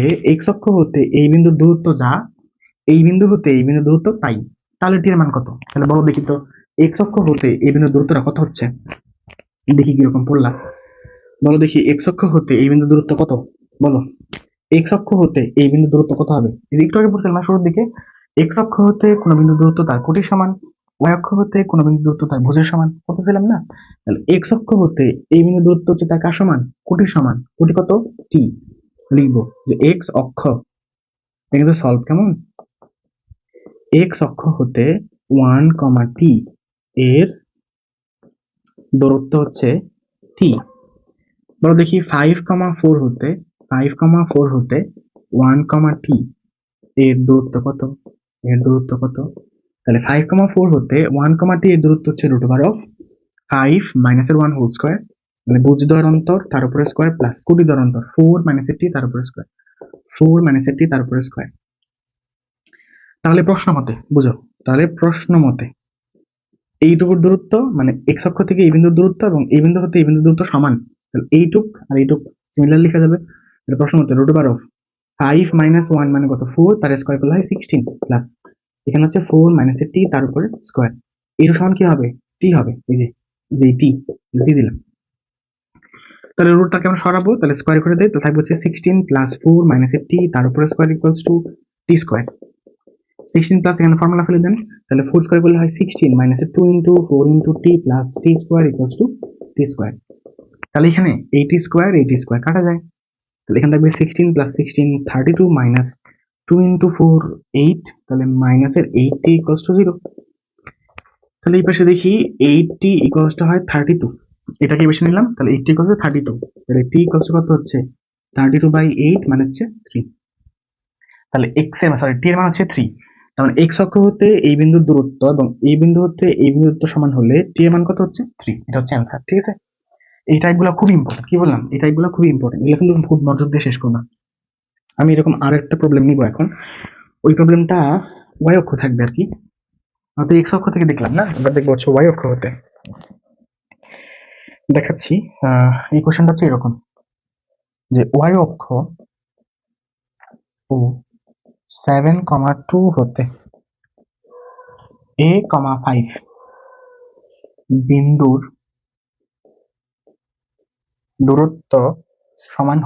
এই বিন্দুর দূরত্ব যা, এই বিন্দু হতে এই বিন্দুর দূরত্ব তাই, তাহলে t এর মান কত? তাহলে বলো দেখি তো, x অক্ষ হতে এই বিন্দুর দূরত্বটা কত হচ্ছে, দেখি কিরকম পড়লা, বলো দেখি x অক্ষ হতে এই বিন্দুর দূরত্ব কত, বলো x অক্ষ হতে এই বিন্দুর দূরত্ব কত হবে? একটু আগে পড়ছিলাম না শুরুর দিকে, x অক্ষ হতে কোনো বিন্দুর দূরত্ব তার কোটির সমান, y অক্ষ হতে কোনো বিন্দুর দূরত্ব তার ভুজের সমান, বলতেছিলাম না? তাহলে x অক্ষ হতে এই বিন্দুর দূরত্ব হচ্ছে তার কার সমান? কোটির সমান। কোটি কত? t। লিখবো যে x অক্ষ, এটা কিন্তু সলভ কেমন, x অক্ষ হতে 1, t এর দূরত্ব হচ্ছে t। বলো দেখি 5, 4 হতে 1, t এর দূরত্ব কত? এর দূরত্ব কত? তাহলে 5, 4 হতে 1, t এর দূরত্ব হচ্ছে √5 মাইনাস এর 1 হোল স্কয়ার, মানে ভুজ দ্বয়ের অন্তর তার উপরে স্কয়ার প্লাস কোটি দ্বয়ের অন্তর 4 মাইনাস এর t তার উপরে স্কয়ার, 4 মাইনাস এর t তার উপরে স্কয়ার। তাহলে প্রশ্ন মতে বুঝো, তাহলে প্রশ্ন মতে এইটুকুর দূরত্ব মানে x অক্ষ থেকে এই বিন্দুর দূরত্ব এবং এই বিন্দু হতে এই বিন্দুর দূরত্ব সমান, তাহলে এইটুক আর এইটুক সিমিলার লেখা যাবে। এটা প্রশ্ন হচ্ছে রুট ওভার অফ 5 মাইনাস 1 মানে কত 4, তার স্কয়ার করলে হয় 16 প্লাস এখানে হচ্ছে 4 মাইনাসের টি তার উপরে স্কয়ার, এর সমান কি হবে টি হবে, এই যে টি দিয়ে দিলাম। তাহলে রুটটাকে আমরা সরাবো, তাহলে স্কয়ার করে দেই, তো থাকবে হচ্ছে 16 প্লাস 4 মাইনাসের টি তার উপরে square equals to T square. 16 plus এখানে ফর্মুলা ফেলে দেন, তাহলে 4 স্কয়ার করলে হয় 16 মাইনাসের 2 into 4 into T plus T square equals to T square. তাহলে এখানে 80 স্কয়ার কাটা যায়, তাহলে এখানে থাকবে 16 প্লাস 16 32 মাইনাস 2 ইন্টু 4 8, তাহলে মাইনাসের 80 ইকুয়ালস টু 0। তাহলে এই পাশে দেখি 80 ইকুয়ালস টু হয় 32, এটাকে বেশি নিলাম, তাহলে 80 ইকুয়ালস টু 32, তাহলে t ইকুয়ালস টু কত হচ্ছে 32/8 মানে হচ্ছে 3। তাহলে x এর সরি t এর মান হচ্ছে 3, তার মানে x অক্ষ হতে এই বিন্দুর দূরত্ব এবং এই বিন্দু হতে এই বিন্দুর দূরত্ব সমান হলে t এর মান কত হচ্ছে 3, এটা হচ্ছে অ্যানসার। ঠিক আছে, এই টাইপগুলো খুব ইম্পর্টেন্ট, কি বললাম এই টাইপগুলো খুব ইম্পর্টেন্ট, এগুলো কিন্তু খুব মনোযোগ দিয়ে শেষ করবা। আমি এরকম আর একটা প্রবলেম নিব এখন, ওই প্রবলেমটা y অক্ষ থাকবে আর কি, তো x অক্ষ থেকে দেখলাম না, এবার দেখবো হচ্ছে y অক্ষ হতে দেখাচ্ছি। এই কোশ্চেনটা হচ্ছে এরকম যে y অক্ষ ও 7,2 হতে a, 5 বিন্দুর দূরত্ব সমান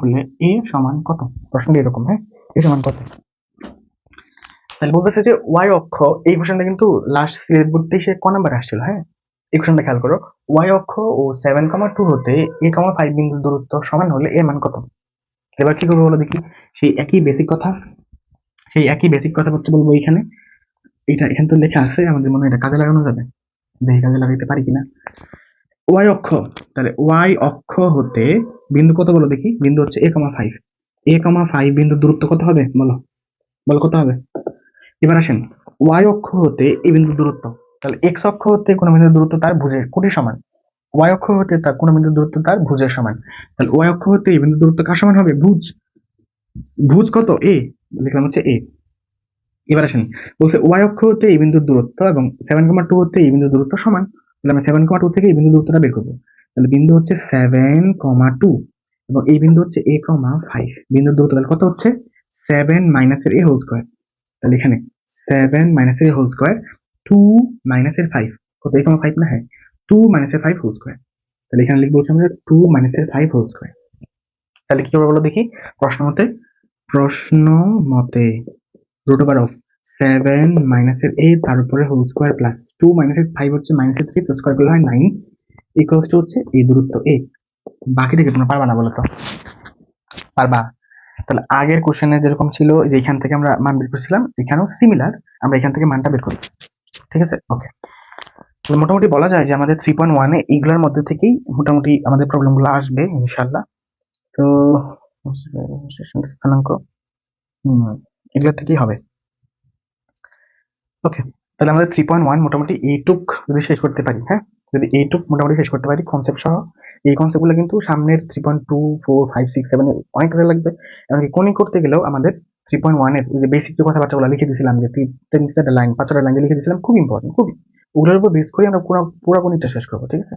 হলে a সমান কত, প্রশ্নটা এরকম। হ্যাঁ, a সমান কত, তাহলে বলতেছে যে y অক্ষ, এই কোশ্চেনটা কিন্তু লাস্ট সিলেট বোর্ড থেকে ক নাম্বার আসছিল। হ্যাঁ, এই কোশ্চেনটা খেয়াল করো, y অক্ষ ও 7,2 হতে a, 5 বিন্দুর দূরত্ব সমান হলে এর মান কত। এবার কি করবো বলো দেখি, সেই একই বেসিক কথাবার্তা বলবো এখানে, এটা এখানে তো লেখা আছে, আমাদের মনে হয় এটা কাজে লাগানো যাবে, দেখি কাজে লাগাইতে পারি কিনা। y অক্ষ, তাহলে y অক্ষ হতে বিন্দু কত বলো দেখি, বিন্দু হচ্ছে a, 5 বিন্দুর দূরত্ব কত হবে বলো, কত হবে। এবার আসেন y অক্ষ হতে এই বিন্দুর দূরত্ব, তাহলে x অক্ষ হতে কোন বিন্দুর দূরত্ব তার ভুজের কোটির সমান, y অক্ষ হতে তার কোন বিন্দুর দূরত্ব তার ভুজের সমান, তাহলে y অক্ষ হতে এই বিন্দুর দূরত্ব কার সমান হবে, ভুজ কত a, লিখলাম হচ্ছে a। এবার আসেন বলছে y অক্ষ হতে এই বিন্দুর দূরত্ব এবং 7,2 হতে এই বিন্দুর দূরত্ব সমান, তাহলে আমি 7,2 থেকে এই বিন্দুর দূরত্বটা বের করবো, তাহলে বিন্দু হচ্ছে 7,2 এবং এই বিন্দু হচ্ছে a, 5, বিন্দুর দূরত্ব তাহলে কত হচ্ছে 7 মাইনাসের a হোল স্কয়ার, তাহলে এখানে 7 মাইনাসের a হোল স্কয়ার 2 মাইনাসের 5 কত a, 5 না, হ্যাঁ 2 মাইনাসের 5 হোল স্কয়ার, তাহলে এখানে লিখবো হচ্ছে আমরা 2 মাইনাসের 5 হোল স্কয়ার। তাহলে কি করবো বলো দেখি, প্রশ্ন মতে রুট ওভার অফ 7 মাইনাসের a তার উপরে হোল স্কয়ার প্লাস 2 মাইনাসের 5 হচ্ছে মাইনাসের 3 প্লাস স্কয়ার করলে হয় 9 ইকুয়ালস টু হচ্ছে এই দূরত্ব a। বাকিটা কি তোমরা পারবা না বলো তো, পারবা। তাহলে আগের কোশ্চেনে যেরকম ছিল যে এখান থেকে আমরা মান বের করছিলাম, এখানেও সিমিলার, আমরা এখান থেকে মানটা বের করব। ঠিক আছে, ওকে। তাহলে মোটামুটি বলা যায় যে আমাদের 3.1 এ এগুলোর মধ্যে থেকেই মোটামুটি আমাদের প্রবলেমগুলো আসবে ইনশাআল্লাহ। তো স্থানাঙ্ক এগুলো থেকেই হবে। ওকে, তাহলে আমাদের 3.1 মোটামুটি এইটুক যদি শেষ করতে পারি, হ্যাঁ যদি এইটুক মোটামুটি শেষ করতে পারি কনসেপ্ট সহ, এই কনসেপ্টগুলো কিন্তু সামনের 3.2 4 5 6 7 অনেক কাজে লাগবে। এমনকি কোনি করতে গেলেও আমাদের 3.1 এর যে বেসিক যে কথাবার্তাগুলো লিখে দিয়েছিলাম, যে 3-4টা লাইন 5-6টা লাইন লিখে দিয়েছিলাম, খুব ইম্পর্টেন্ট, খুবই ওগুলোর উপর বেস করে আমরা পুরো কোনিটা শেষ করবো। ঠিক আছে।